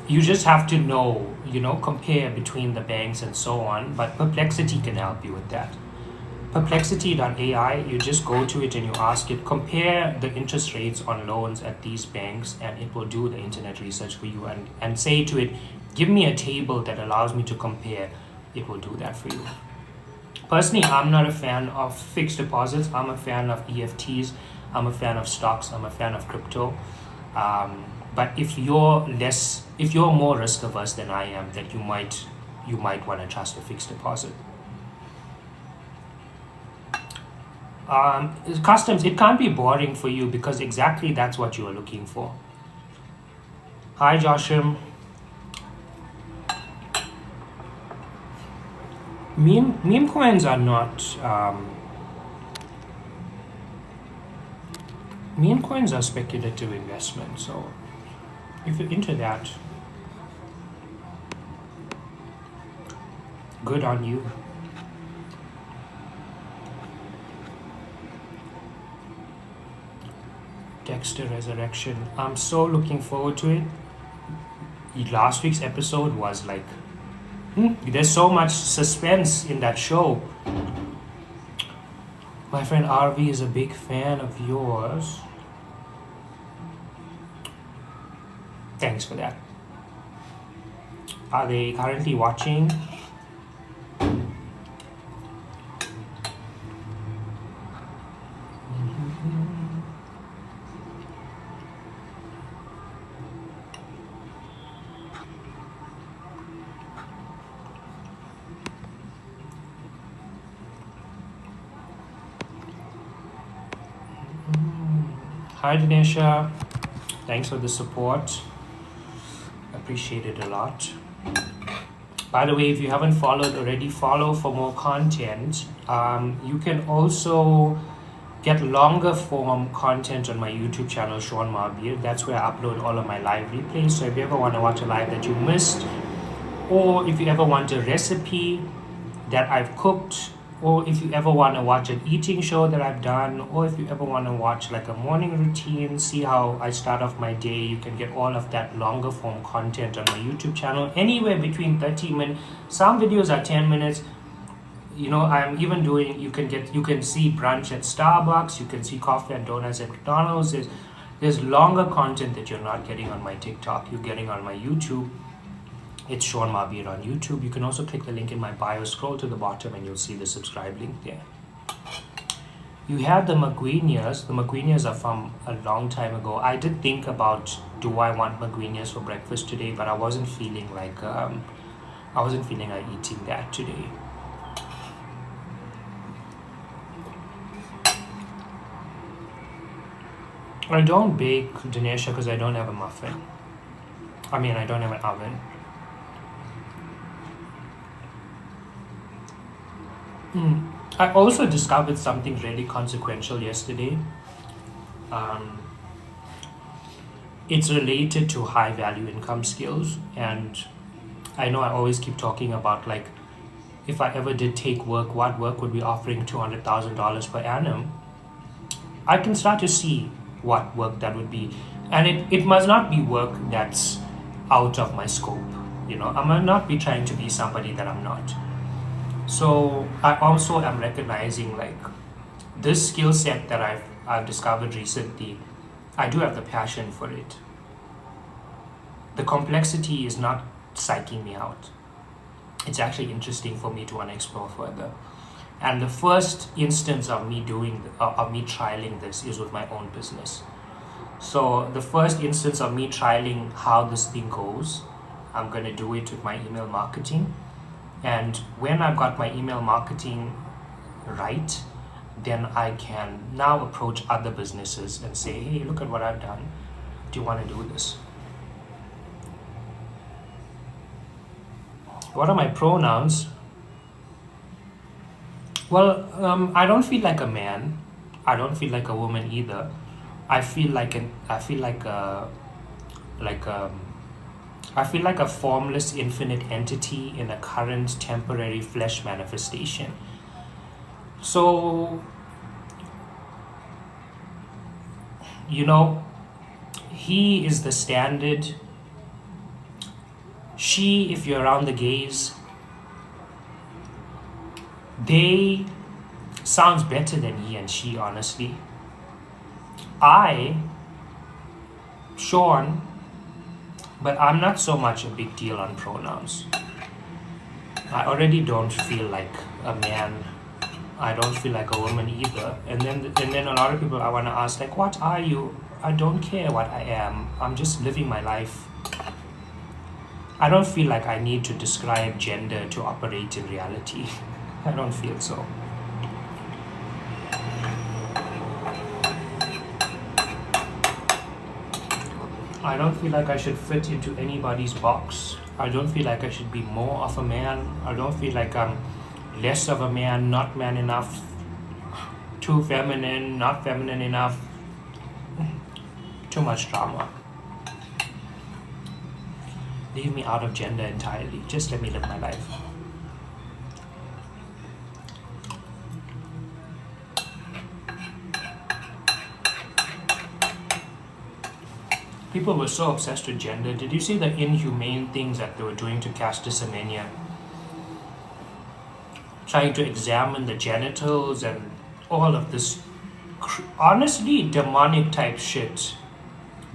You just have to know, compare between the banks and so on. But Perplexity can help you with that. Perplexity.ai, you just go to it and you ask it, compare the interest rates on loans at these banks, and it will do the internet research for you, and say to it, give me a table that allows me to compare. It will do that for you. Personally, I'm not a fan of fixed deposits. I'm a fan of EFTs. I'm a fan of stocks. I'm a fan of crypto. But if you're more risk averse than I am, that you might want to trust a fixed deposit. Customs, it can't be boring for you because exactly that's what you are looking for. Hi, Joshim. Meme coins are not. Meme coins are speculative investment. So if you're into that, good on you. Dexter Resurrection. I'm so looking forward to it. Last week's episode was like, there's so much suspense in that show. My friend RV is a big fan of yours. Thanks for that. Are they currently watching? Hi Dinesha, thanks for the support. Appreciate it a lot. By the way, if you haven't followed already, follow for more content. You can also get longer form content on my YouTube channel, Sean Marbir. That's where I upload all of my live replays. So if you ever want to watch a live that you missed, or if you ever want a recipe that I've cooked, or if you ever want to watch an eating show that I've done, or if you ever want to watch like a morning routine, see how I start off my day, you can get all of that longer form content on my YouTube channel, anywhere between 30 minutes. Some videos are 10 minutes. I'm even doing, you can see brunch at Starbucks, you can see coffee and donuts at McDonald's. There's longer content that you're not getting on my TikTok, you're getting on my YouTube. It's Sean Marbir on YouTube. You can also click the link in my bio, scroll to the bottom, and you'll see the subscribe link there. You had the McGuineas. The McGuineas are from a long time ago. I did think about, do I want McGuineas for breakfast today? But I wasn't feeling like eating that today. I don't bake, Dinesha, because I don't have a muffin. I don't have an oven. I also discovered something really consequential yesterday. it's related to high value income skills. And I know I always keep talking about, like, if I ever did take work, what work would be offering $200,000 per annum? I can start to see what work that would be. And it must not be work that's out of my scope. I might not be trying to be somebody that I'm not. So I also am recognizing, like, this skill set that I've discovered recently, I do have the passion for it. The complexity is not psyching me out. It's actually interesting for me to want to explore further. And the first instance of me trialing this is with my own business. So the first instance of me trialing how this thing goes, I'm going to do it with my email marketing. And when I've got my email marketing right, then I can now approach other businesses and say, hey, look at what I've done. Do you want to do this? What are my pronouns? Well, I don't feel like a man. I don't feel like a woman either. I feel like a formless infinite entity in a current temporary flesh manifestation. So, he is the standard. She, if you're around the gays, they sounds better than he and she, honestly. Sean, but I'm not so much a big deal on pronouns. I already don't feel like a man. I don't feel like a woman either. And then a lot of people I want to ask, like, what are you? I don't care what I am. I'm just living my life. I don't feel like I need to describe gender to operate in reality. I don't feel so. I don't feel like I should fit into anybody's box. I don't feel like I should be more of a man. I don't feel like I'm less of a man, not man enough, too feminine, not feminine enough. Too much drama. Leave me out of gender entirely. Just let me live my life. People were so obsessed with gender. Did you see the inhumane things that they were doing to Caster Semenya? Trying to examine the genitals and all of this, honestly, demonic type shit.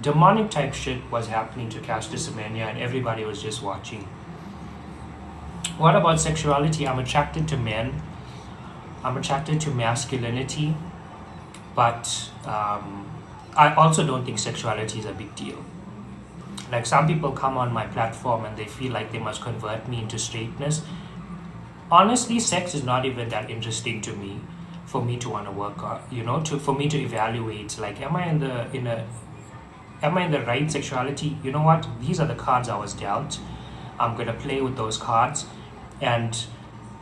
Demonic type shit was happening to Caster Semenya, and everybody was just watching. What about sexuality? I'm attracted to men. I'm attracted to masculinity, but I also don't think sexuality is a big deal. Like, some people come on my platform and they feel like they must convert me into straightness. Honestly, sex is not even that interesting to me for me to want to work on, for me to evaluate, like, am I in the right sexuality? You know what? These are the cards I was dealt. I'm going to play with those cards. And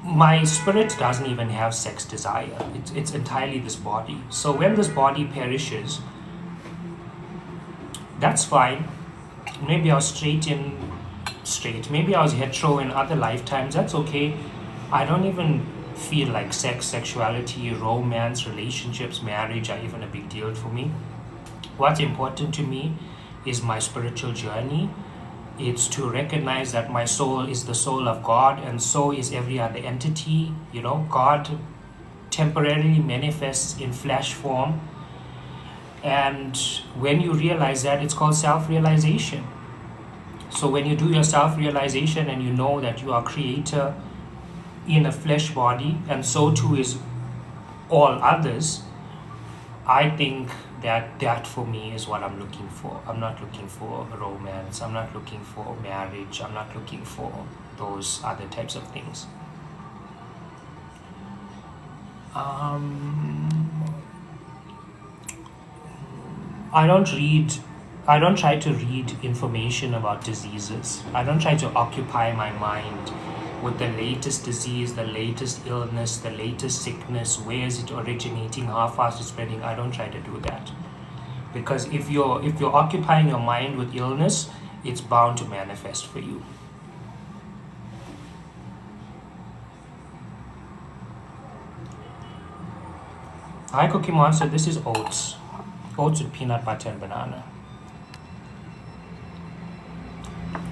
my spirit doesn't even have sex desire. It's entirely this body. So when this body perishes, that's fine. Maybe I was straight. Maybe I was hetero in other lifetimes. That's okay. I don't even feel like sex, sexuality, romance, relationships, marriage are even a big deal for me. What's important to me is my spiritual journey. It's to recognize that my soul is the soul of God, and so is every other entity. God temporarily manifests in flesh form. And when you realize that, it's called self-realization. So when you do your self-realization and you know that you are creator in a flesh body, and so too is all others, I think that for me is what I'm looking for. I'm not looking for romance. I'm not looking for marriage. I'm not looking for those other types of things. I don't try to read information about diseases. I don't try to occupy my mind with the latest disease, the latest illness, the latest sickness, where is it originating, how fast it's spreading. I don't try to do that. because if you're occupying your mind with illness, it's bound to manifest for you. Hi Cookie Monster, this is oats. Oats with peanut butter and banana.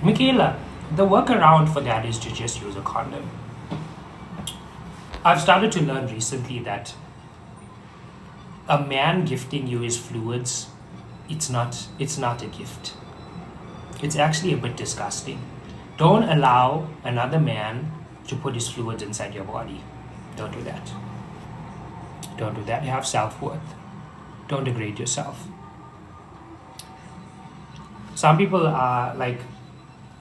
Michaela, the workaround for that is to just use a condom. I've started to learn recently that a man gifting you his fluids, it's not a gift. It's actually a bit disgusting. Don't allow another man to put his fluids inside your body. Don't do that. Don't do that. You have self-worth. Don't degrade yourself. Some people are like,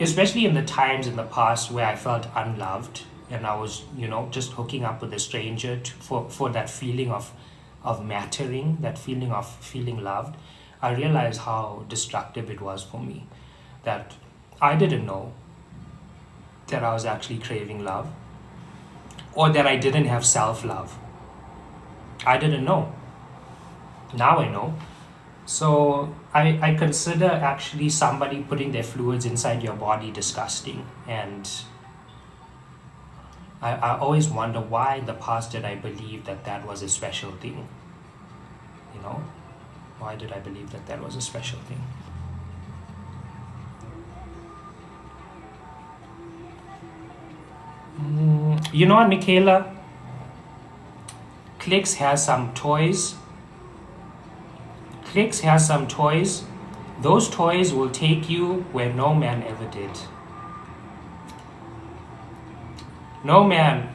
especially in the times in the past where I felt unloved and I was, just hooking up with a stranger for that feeling of mattering, that feeling of feeling loved, I realized how destructive it was for me. That I didn't know that I was actually craving love, or that I didn't have self-love. I didn't know. Now I know. So I consider actually somebody putting their fluids inside your body disgusting. And I always wonder why in the past did I believe that that was a special thing. Why did I believe that that was a special thing? You know what, Michaela? Clicks has some toys. Clicks has some toys. Those toys will take you where no man ever did. No man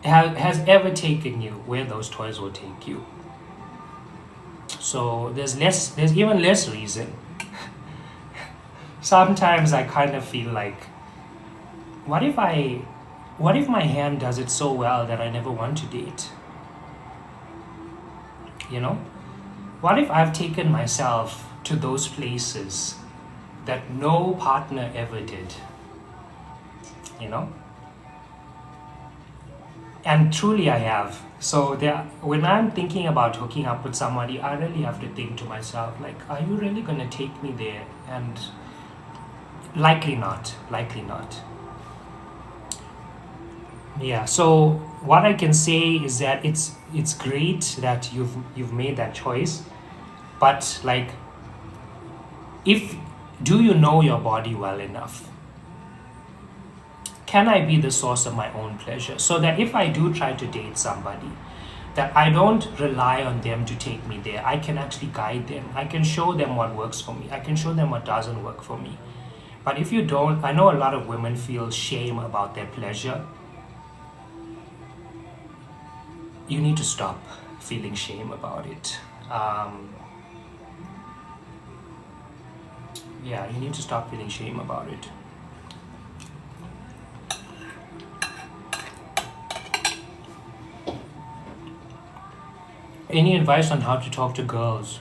has ever taken you where those toys will take you. So there's even less reason. Sometimes I kind of feel like, what if my hand does it so well that I never want to date? What if I've taken myself to those places that no partner ever did? And truly I have. So when I'm thinking about hooking up with somebody, I really have to think to myself, like, are you really going to take me there? And likely not. Yeah, so what I can say is that it's great that you've made that choice, but like, do you know your body well enough? Can I be the source of my own pleasure? So that if I do try to date somebody, that I don't rely on them to take me there. I can actually guide them. I can show them what works for me. I can show them what doesn't work for me. But if you don't, I know a lot of women feel shame about their pleasure. You need to stop feeling shame about it. You need to stop feeling shame about it. Any advice on how to talk to girls?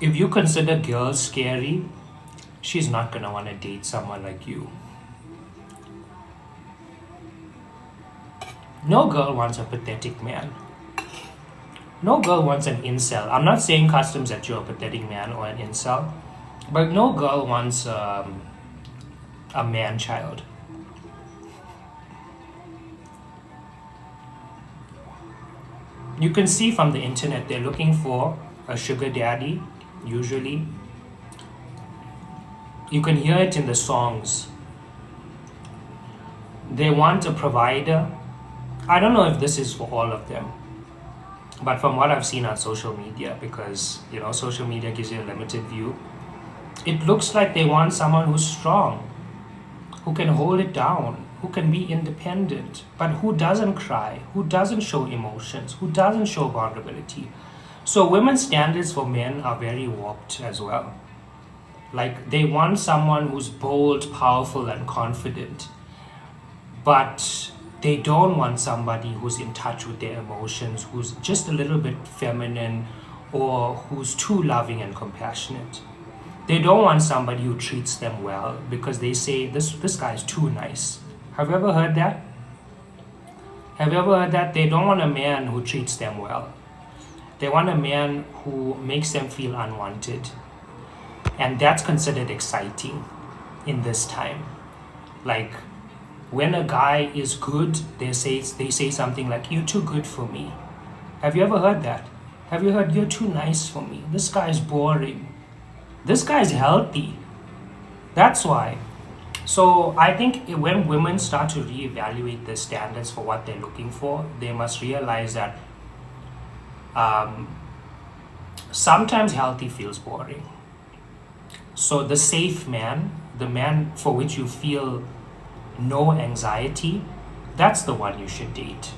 If you consider girls scary, she's not going to want to date someone like you. No girl wants a pathetic man. No girl wants an incel. I'm not saying customs that you're a pathetic man or an incel, but no girl wants a man-child. You can see from the internet they're looking for a sugar daddy, usually. You can hear it in the songs. They want a provider. I don't know if this is for all of them, but from what I've seen on social media, because social media gives you a limited view, it looks like they want someone who's strong, who can hold it down, who can be independent, but who doesn't cry, who doesn't show emotions, who doesn't show vulnerability. So women's standards for men are very warped as well. Like, they want someone who's bold, powerful, and confident, but they don't want somebody who's in touch with their emotions, who's just a little bit feminine, or who's too loving and compassionate. They don't want somebody who treats them well, because they say, this guy's too nice. Have you ever heard that? They don't want a man who treats them well. They want a man who makes them feel unwanted. And that's considered exciting in this time. Like when a guy is good, they say something like, "You're too good for me." Have you ever heard that? Have you heard, "You're too nice for me"? This guy's boring. This guy's healthy. That's why. So I think when women start to reevaluate the standards for what they're looking for, they must realize that um, sometimes healthy feels boring. So the safe man, the man for which you feel no anxiety, that's the one you should date.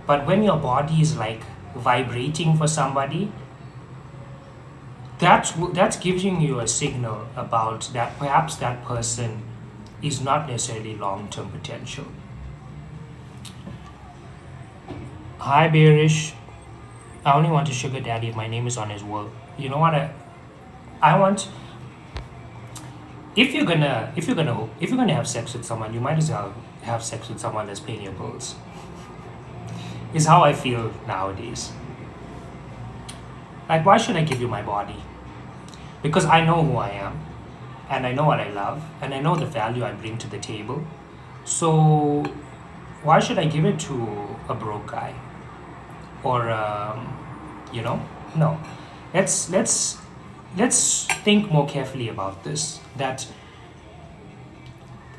But when your body is like vibrating for somebody, that's giving you a signal about that perhaps that person is not necessarily long-term potential. Hi Bearish, I only want a sugar daddy if my name is on his will. You know what I want? If you're gonna have sex with someone, you might as well have sex with someone that's paying your bills. Is how I feel nowadays. Like, why should I give you my body? Because I know who I am, and I know what I love, and I know the value I bring to the table. So why should I give it to a broke guy? Or you know, no. Let's think more carefully about this. That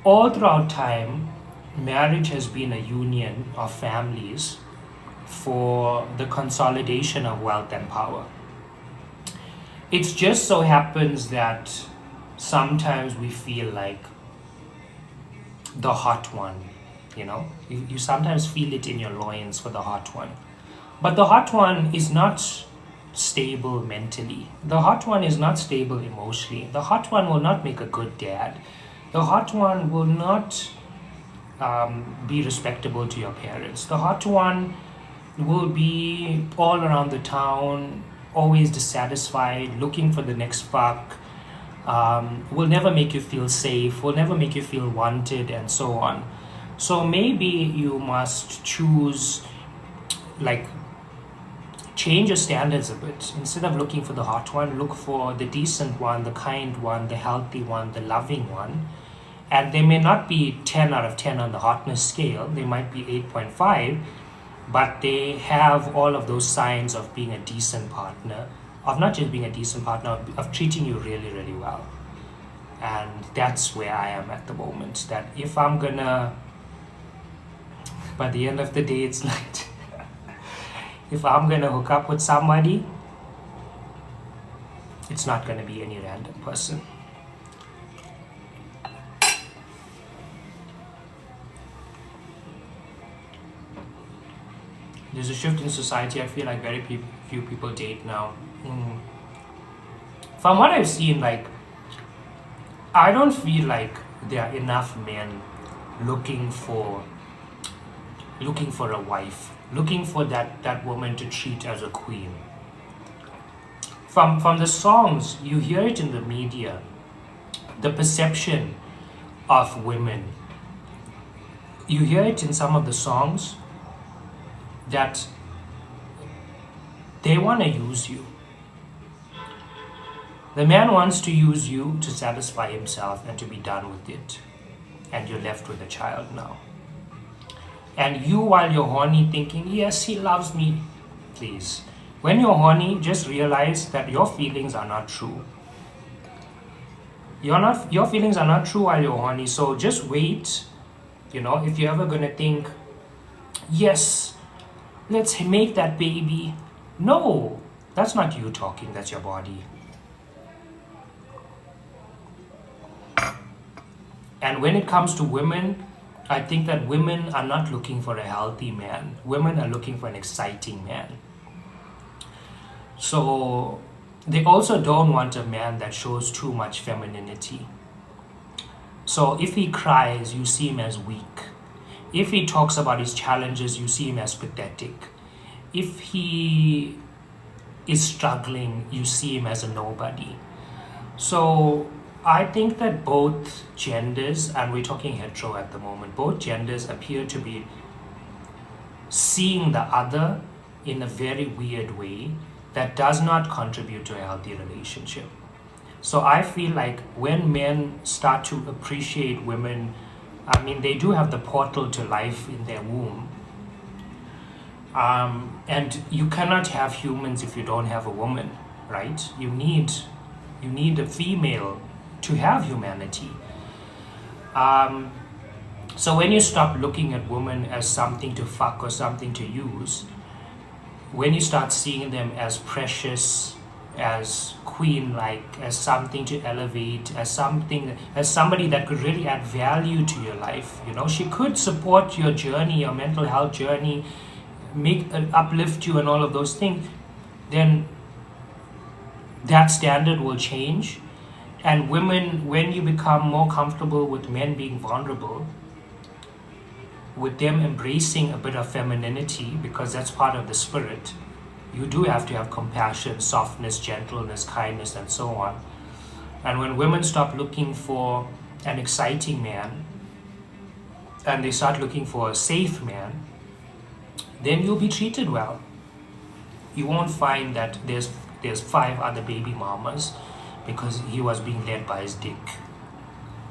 all throughout time, marriage has been a union of families for the consolidation of wealth and power. It just so happens that sometimes we feel like the hot one, you sometimes feel it in your loins for the hot one. But the hot one is not stable mentally. The hot one is not stable emotionally. The hot one will not make a good dad. The hot one will not be respectable to your parents. The hot one will be all around the town, always dissatisfied, looking for the next fuck, will never make you feel safe, will never make you feel wanted, and so on. So maybe you must choose, like, change your standards a bit. Instead of looking for the hot one, look for the decent one, the kind one, the healthy one, the loving one. And they may not be 10 out of 10 on the hotness scale, they might be 8.5, but they have all of those signs of being a decent partner, of not just being a decent partner, of treating you really, really well. And that's where I am at the moment. That if I'm gonna, by the end of the day, it's like, if I'm gonna hook up with somebody, it's not gonna be any random person. There's a shift in society. I feel like very few people date now. From what I've seen, like, I don't feel like there are enough men looking for a wife, looking for that woman to treat as a queen. From the songs, you hear it in the media, the perception of women. You hear it in some of the songs that they want to use you. The man wants to use you to satisfy himself and to be done with it. And you're left with a child now. And you, while you're horny, thinking, yes, he loves me. Please. When you're horny, just realize that your feelings are not true. Your feelings are not true while you're horny. So just wait. If you're ever going to think, yes, let's make that baby. No, that's not you talking, that's your body. And when it comes to women, I think that women are not looking for a healthy man. Women are looking for an exciting man. So they also don't want a man that shows too much femininity. So if he cries, you see him as weak. If he talks about his challenges, you see him as pathetic. If he is struggling, you see him as a nobody. So I think that both genders, and we're talking hetero at the moment, both genders appear to be seeing the other in a very weird way that does not contribute to a healthy relationship. So I feel like when men start to appreciate women, I mean, they do have the portal to life in their womb. And you cannot have humans if you don't have a woman, right? You need a female to have humanity. Um, so when you stop looking at women as something to fuck or something to use, when you start seeing them as precious, as queen-like, as something to elevate, as somebody that could really add value to your life, she could support your journey, your mental health journey, uplift you, and all of those things. Then that standard will change, and women, when you become more comfortable with men being vulnerable, with them embracing a bit of femininity, because that's part of the spirit. You do have to have compassion, softness, gentleness, kindness, and so on. And when women stop looking for an exciting man and they start looking for a safe man, then you'll be treated well. You won't find that there's 5 other baby mamas because he was being led by his dick.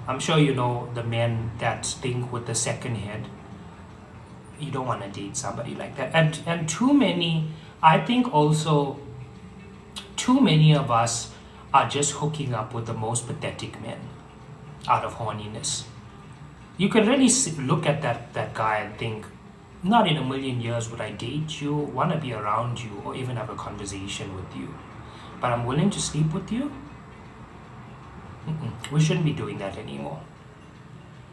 I'm sure you know the men that think with the second head. You don't want to date somebody like that. And too many, I think also, too many of us are just hooking up with the most pathetic men out of horniness. You can really look at that guy and think, not in a million years would I date you, want to be around you, or even have a conversation with you. But I'm willing to sleep with you? We shouldn't be doing that anymore.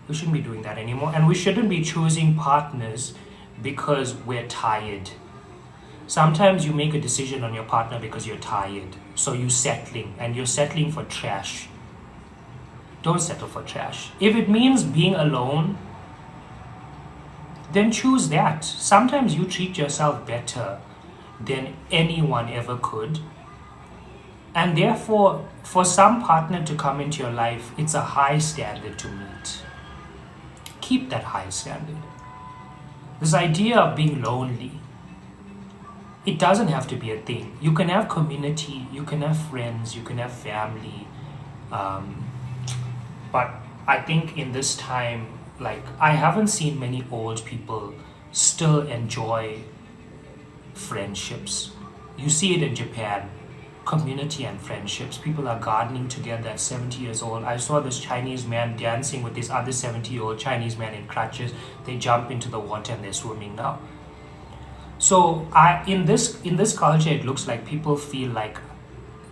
We shouldn't be doing that anymore. And we shouldn't be choosing partners because we're tired. Sometimes you make a decision on your partner because you're tired. So you're settling, and you're settling for trash. Don't settle for trash. If it means being alone, then choose that. Sometimes you treat yourself better than anyone ever could. And therefore, for some partner to come into your life, it's a high standard to meet. Keep that high standard. This idea of being lonely, it doesn't have to be a thing. You can have community, you can have friends, you can have family. But I think in this time, like, I haven't seen many old people still enjoy friendships. You see it in Japan, community and friendships. People are gardening together at 70 years old. I saw this Chinese man dancing with this other 70-year-old Chinese man in crutches. They jump into the water and they're swimming now. So in this culture, it looks like people feel like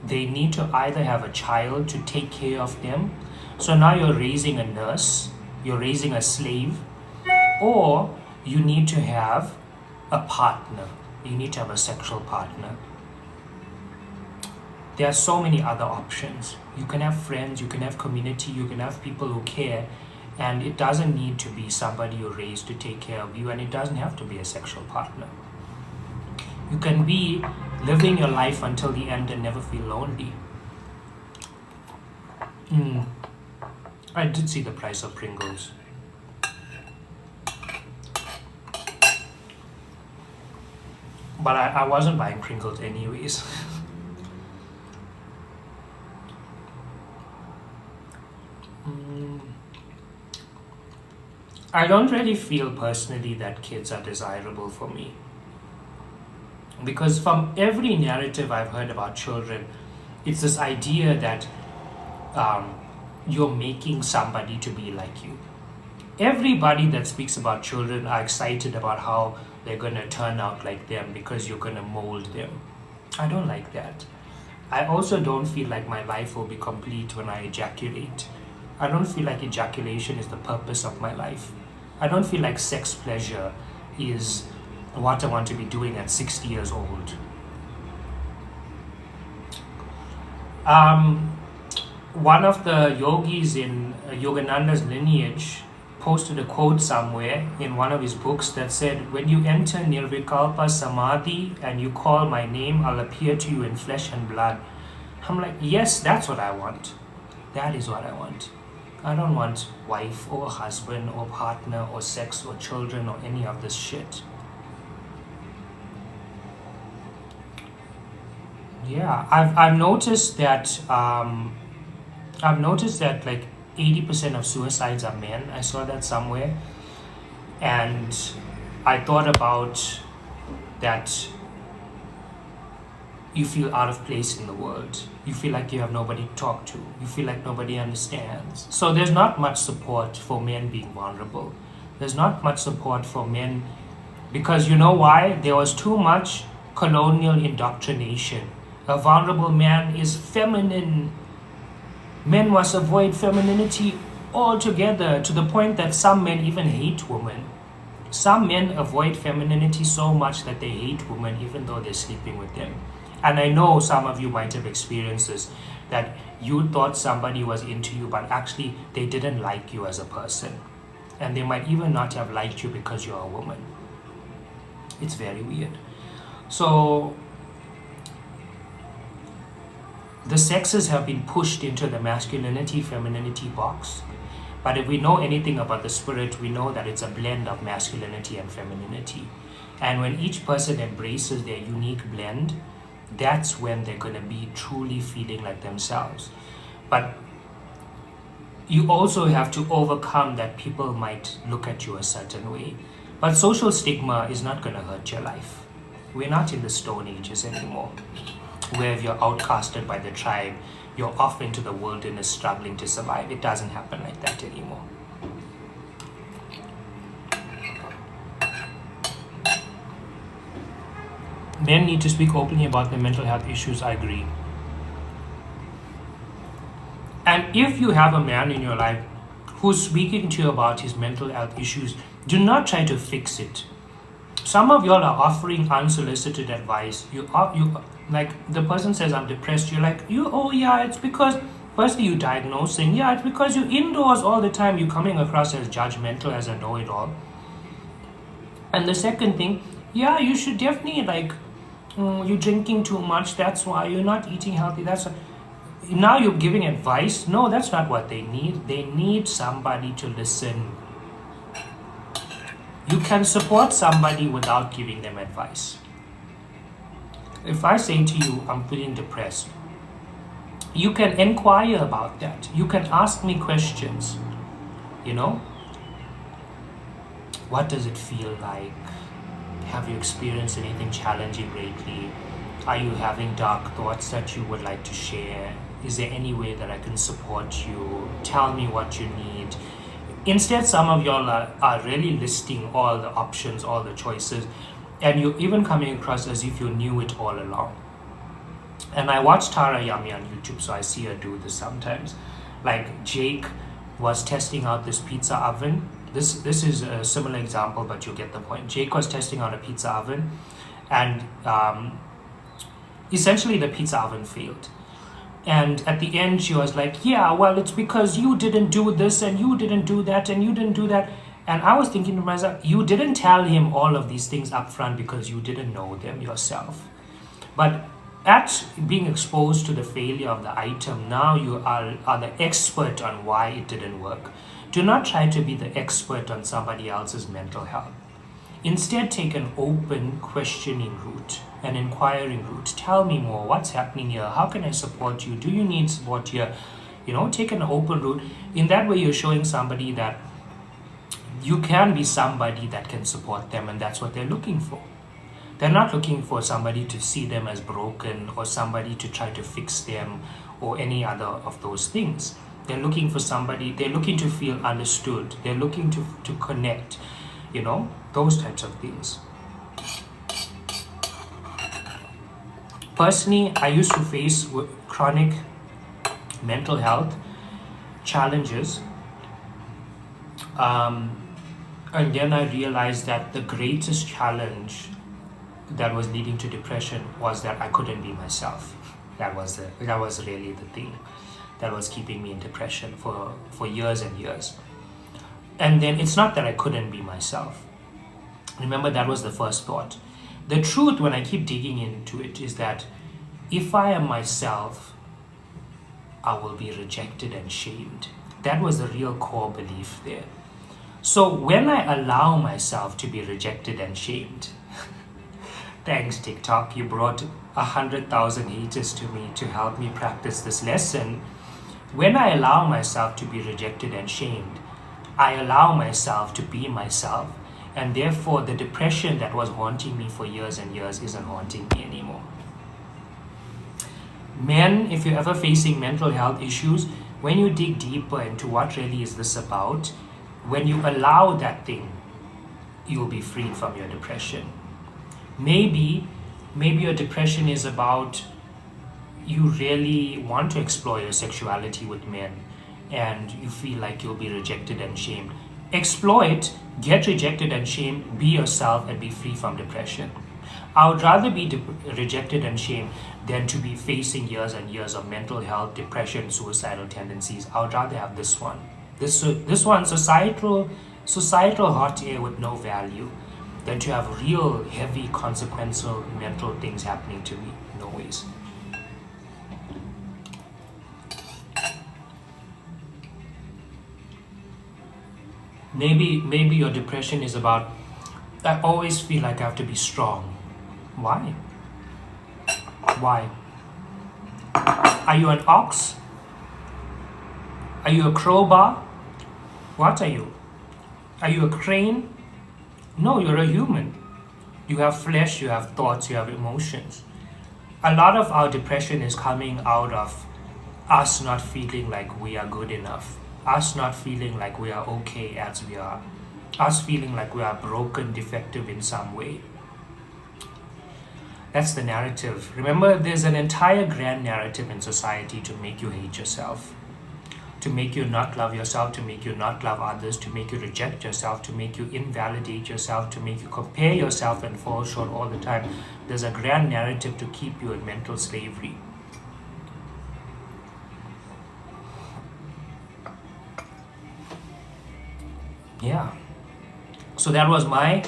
they need to either have a child to take care of them. So now you're raising a nurse, you're raising a slave, or you need to have a partner. You need to have a sexual partner. There are so many other options. You can have friends, you can have community, you can have people who care, and it doesn't need to be somebody you raised to take care of you, and it doesn't have to be a sexual partner. You can be living your life until the end and never feel lonely. I did see the price of Pringles. But I wasn't buying Pringles anyways. I don't really feel personally that kids are desirable for me. Because from every narrative I've heard about children, it's this idea that you're making somebody to be like you. Everybody that speaks about children are excited about how they're going to turn out like them because you're going to mold them. I don't like that. I also don't feel like my life will be complete when I ejaculate. I don't feel like ejaculation is the purpose of my life. I don't feel like sex pleasure is what I want to be doing at 60 years old. One of the yogis in Yogananda's lineage posted a quote somewhere in one of his books that said, "When you enter Nirvikalpa Samadhi and you call my name, I'll appear to you in flesh and blood." I'm like, yes, that's what I want. That is what I want. I don't want wife or husband or partner or sex or children or any of this shit. Yeah, I've noticed that like 80% of suicides are men. I saw that somewhere, and I thought about that. You feel out of place in the world. You feel like you have nobody to talk to. You feel like nobody understands. So there's not much support for men being vulnerable. There's not much support for men because you know why? There was too much colonial indoctrination. A vulnerable man is feminine. Men must avoid femininity altogether, to the point that some men even hate women. Some men avoid femininity so much that they hate women even though they're sleeping with them. And I know some of you might have experienced this, that you thought somebody was into you, but actually they didn't like you as a person. And they might even not have liked you because you're a woman. It's very weird. So the sexes have been pushed into the masculinity femininity box. But if we know anything about the spirit, we know that it's a blend of masculinity and femininity. And when each person embraces their unique blend, that's when they're going to be truly feeling like themselves. But you also have to overcome that people might look at you a certain way. But social stigma is not going to hurt your life. We're not in the Stone Ages anymore, where if you're outcasted by the tribe, you're off into the wilderness struggling to survive. It doesn't happen like that anymore. Men need to speak openly about their mental health issues, I agree. And if you have a man in your life who's speaking to you about his mental health issues, do not try to fix it. Some of y'all are offering unsolicited advice. You like the person says, I'm depressed. You're like, oh yeah, it's because firstly you diagnosing, yeah, it's because you're indoors all the time. You're coming across as judgmental, as a know-it-all. And the second thing, yeah, you should definitely like, you're drinking too much. That's why you're not eating healthy. That's why. Now you're giving advice. No, that's not what they need. They need somebody to listen. You can support somebody without giving them advice. If I say to you, I'm feeling depressed, you can inquire about that. You can ask me questions. You know, what does it feel like? Have you experienced anything challenging lately? Are you having dark thoughts that you would like to share? Is there any way that I can support you? Tell me what you need. Instead, some of y'all are really listing all the options, all the choices, and you're even coming across as if you knew it all along. And I watch Tara Yummy on YouTube, so I see her do this sometimes. Like Jake was testing out this pizza oven. This is a similar example, but you get the point. Jake was testing out a pizza oven, and essentially the pizza oven failed. And at the end, she was like, yeah, well, it's because you didn't do this and you didn't do that and you didn't do that. And I was thinking to myself, you didn't tell him all of these things up front because you didn't know them yourself. But at being exposed to the failure of the item, now you are the expert on why it didn't work. Do not try to be the expert on somebody else's mental health. Instead, take an open, questioning route, an inquiring route. Tell me more. What's happening here? How can I support you? Do you need support here? You know, take an open route. In that way, you're showing somebody that you can be somebody that can support them, and that's what they're looking for. They're not looking for somebody to see them as broken or somebody to try to fix them or any other of those things. They're looking for somebody, they're looking to feel understood. They're looking to connect, you know, those types of things. Personally, I used to face chronic mental health challenges. And then I realized that the greatest challenge that was leading to depression was that I couldn't be myself. That was really the thing that was keeping me in depression for years and years. And then it's not that I couldn't be myself. Remember, that was the first thought. The truth, when I keep digging into it, is that if I am myself, I will be rejected and shamed. That was the real core belief there. So when I allow myself to be rejected and shamed, thanks TikTok, you brought 100,000 haters to me to help me practice this lesson. When I allow myself to be rejected and shamed, I allow myself to be myself, and therefore the depression that was haunting me for years and years isn't haunting me anymore. Men, if you're ever facing mental health issues, when you dig deeper into what really is this about, when you allow that thing, you'll be freed from your depression. Maybe your depression is about you really want to explore your sexuality with men and you feel like you'll be rejected and shamed. Explore it, get rejected and shamed, be yourself, and be free from depression. I would rather be rejected and shamed than to be facing years and years of mental health, depression, suicidal tendencies. I would rather have this one. This one, societal hot air with no value, than to have real heavy consequential mental things happening to me. No ways. Maybe your depression is about, I always feel like I have to be strong. Why? Why? Are you an ox? Are you a crowbar? What are you? Are you a crane? No, you're a human. You have flesh, you have thoughts, you have emotions. A lot of our depression is coming out of us not feeling like we are good enough, us not feeling like we are okay as we are, us feeling like we are broken, defective in some way. That's the narrative. Remember, there's an entire grand narrative in society to make you hate yourself, to make you not love yourself, to make you not love others, to make you reject yourself, to make you invalidate yourself, to make you compare yourself and fall short all the time. There's a grand narrative to keep you in mental slavery. Yeah. So that was my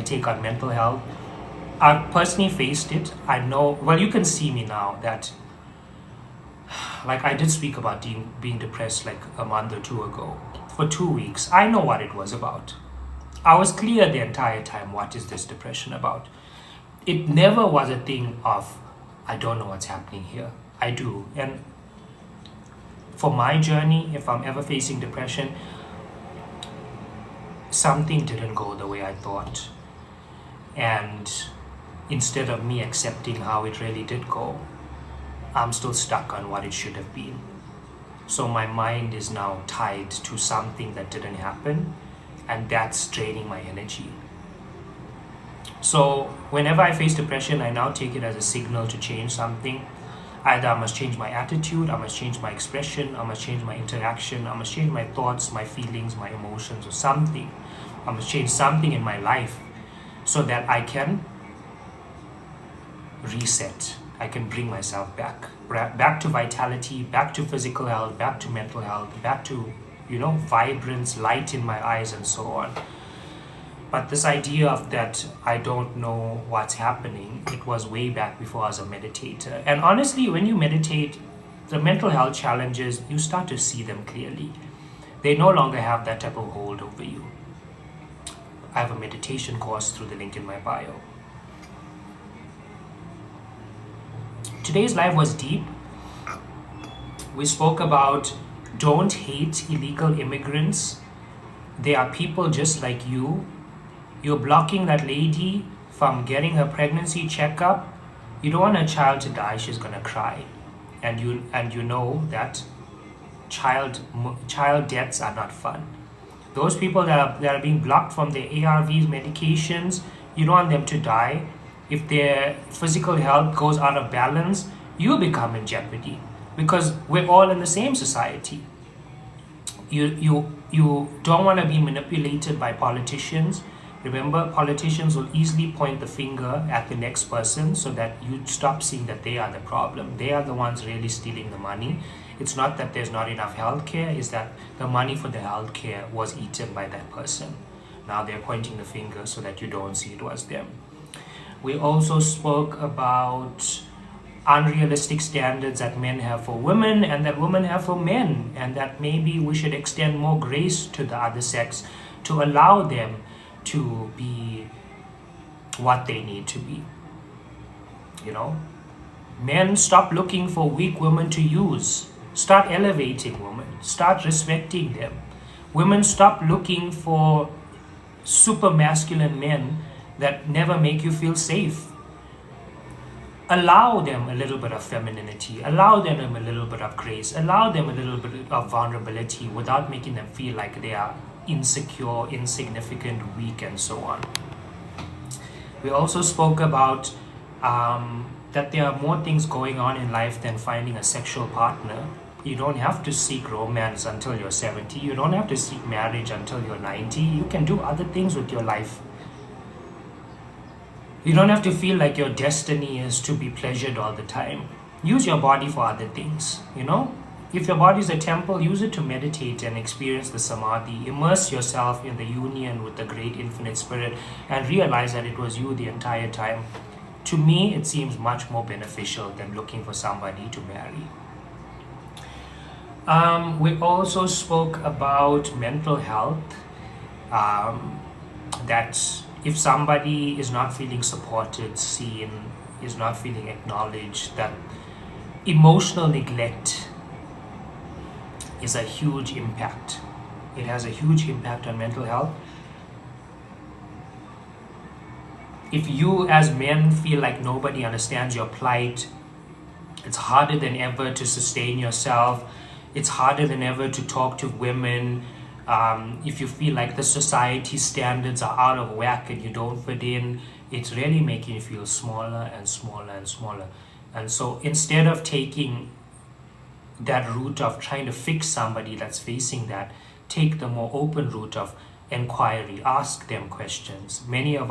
take on mental health. I personally faced it. I know, well, you can see me now that, like, I did speak about being depressed like a month or two ago for 2 weeks. I know what it was about. I was clear the entire time, what is this depression about? It never was a thing of, I don't know what's happening here. I do. And for my journey, if I'm ever facing depression, something didn't go the way I thought. And instead of me accepting how it really did go, I'm still stuck on what it should have been. So my mind is now tied to something that didn't happen, and that's draining my energy. So whenever I face depression, I now take it as a signal to change something. Either I must change my attitude, I must change my expression, I must change my interaction, I must change my thoughts, my feelings, my emotions, or something. I must change something in my life so that I can reset. I can bring myself back to vitality, back to physical health, back to mental health, back to, vibrance, light in my eyes, and so on. But this idea of that I don't know what's happening, it was way back before I was a meditator. And honestly, when you meditate, the mental health challenges, you start to see them clearly. They no longer have that type of hold over you. I have a meditation course through the link in my bio. Today's live was deep. We spoke about don't hate illegal immigrants. They are people just like you. You're blocking that lady from getting her pregnancy checkup. You don't want a child to die, she's gonna cry. And you know that child deaths are not fun. Those people that are being blocked from their ARVs, medications, you don't want them to die. If their physical health goes out of balance, you become in jeopardy because we're all in the same society. You don't want to be manipulated by politicians. Remember, politicians will easily point the finger at the next person so that you stop seeing that they are the problem. They are the ones really stealing the money. It's not that there's not enough healthcare, it's that the money for the healthcare was eaten by that person. Now they're pointing the finger so that you don't see it was them. We also spoke about unrealistic standards that men have for women and that women have for men, and that maybe we should extend more grace to the other sex to allow them to be what they need to be. you know. Men, stop looking for weak women to use. Start elevating women. Start respecting them. Women, stop looking for super masculine men that never make you feel safe. Allow them a little bit of femininity. Allow them a little bit of grace. Allow them a little bit of vulnerability without making them feel like they are insecure, insignificant, weak, and so on. We also spoke about that there are more things going on in life than finding a sexual partner. You don't have to seek romance until you're 70. You don't have to seek marriage until you're 90. You can do other things with your life. You don't have to feel like your destiny is to be pleasured all the time. Use your body for other things, you know? If your body is a temple, use it to meditate and experience the samadhi. Immerse yourself in the union with the great infinite spirit and realize that it was you the entire time. To me, it seems much more beneficial than looking for somebody to marry. We also spoke about mental health, that if somebody is not feeling supported, seen, is not feeling acknowledged, that emotional neglect is a huge impact. It has a huge impact on mental health. If you as men feel like nobody understands your plight, it's harder than ever to sustain yourself. It's harder than ever to talk to women. If you feel like the society standards are out of whack and you don't fit in, it's really making you feel smaller and smaller and smaller. And so instead of taking that route of trying to fix somebody that's facing that, take the more open route of inquiry. Ask them questions. Many of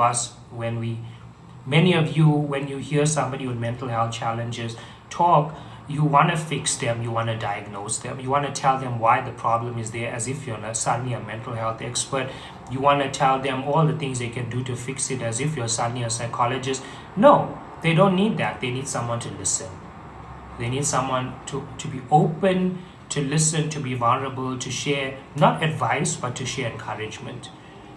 you, when you hear somebody with mental health challenges talk, you want to fix them, you want to diagnose them, you want to tell them why the problem is there as if you're suddenly a mental health expert. You want to tell them all the things they can do to fix it as if you're suddenly a psychologist. No, they don't need that. They need someone to listen. They need someone to be open, to listen, to be vulnerable, to share, not advice, but to share encouragement.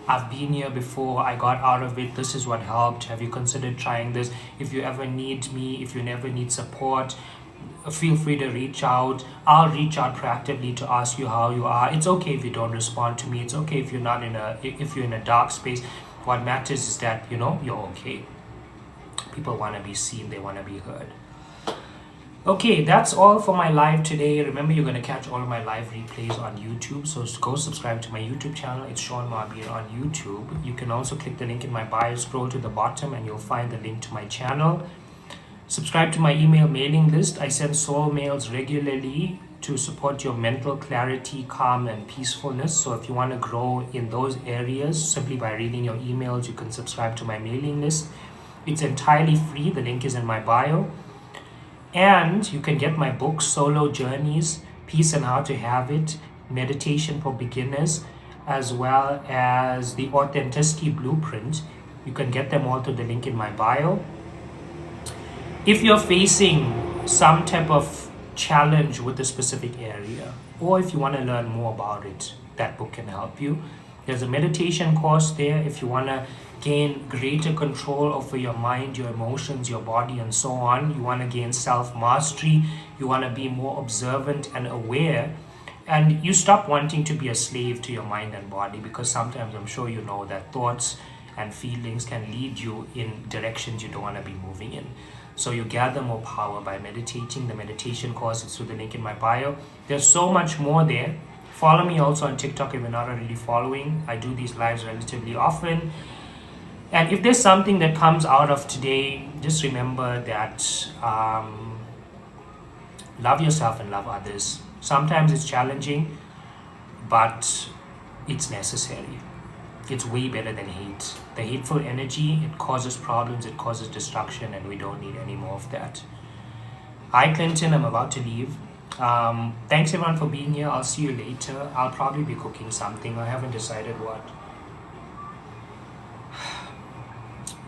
I've been here before, I got out of it, this is what helped. Have you considered trying this? If you ever need me, if you never need support, feel free to reach out. I'll reach out proactively to ask you how you are. It's okay if you don't respond to me. It's okay if you're not if you're in a dark space. What matters is that, you know, you're okay. People want to be seen, they want to be heard. Okay, that's all for my live today. Remember, you're going to catch all of my live replays on YouTube. So go subscribe to my YouTube channel. It's Sean Marbir on YouTube. You can also click the link in my bio, scroll to the bottom, and you'll find the link to my channel. Subscribe to my email mailing list. I send soul mails regularly to support your mental clarity, calm, and peacefulness. So if you want to grow in those areas, simply by reading your emails, you can subscribe to my mailing list. It's entirely free. The link is in my bio. And you can get my book, Solo Journeys, Peace and How to Have It, Meditation for Beginners, as well as the Authenticity Blueprint. You can get them all through the link in my bio. If you're facing some type of challenge with a specific area, or if you want to learn more about it, that book can help you. There's a meditation course there if you want to gain greater control over your mind, your emotions, your body, and so on. You want to gain self-mastery. You want to be more observant and aware. And you stop wanting to be a slave to your mind and body, because sometimes, I'm sure you know, that thoughts and feelings can lead you in directions you don't want to be moving in. So you gather more power by meditating. The meditation course is through the link in my bio. There's so much more there. Follow me also on TikTok if you're not already following. I do these lives relatively often. And if there's something that comes out of today, just remember that love yourself and love others. Sometimes it's challenging, but it's necessary. It's way better than hate. The hateful energy, it causes problems, it causes destruction, and we don't need any more of that. Hi, Clinton, I'm about to leave. Thanks everyone for being here. I'll see you later. I'll probably be cooking something. I haven't decided what.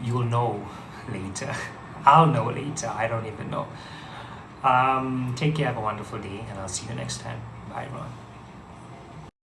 You'll know later. I'll know later. I don't even know. Take care. Have a wonderful day, and I'll see you next time. Bye, everyone.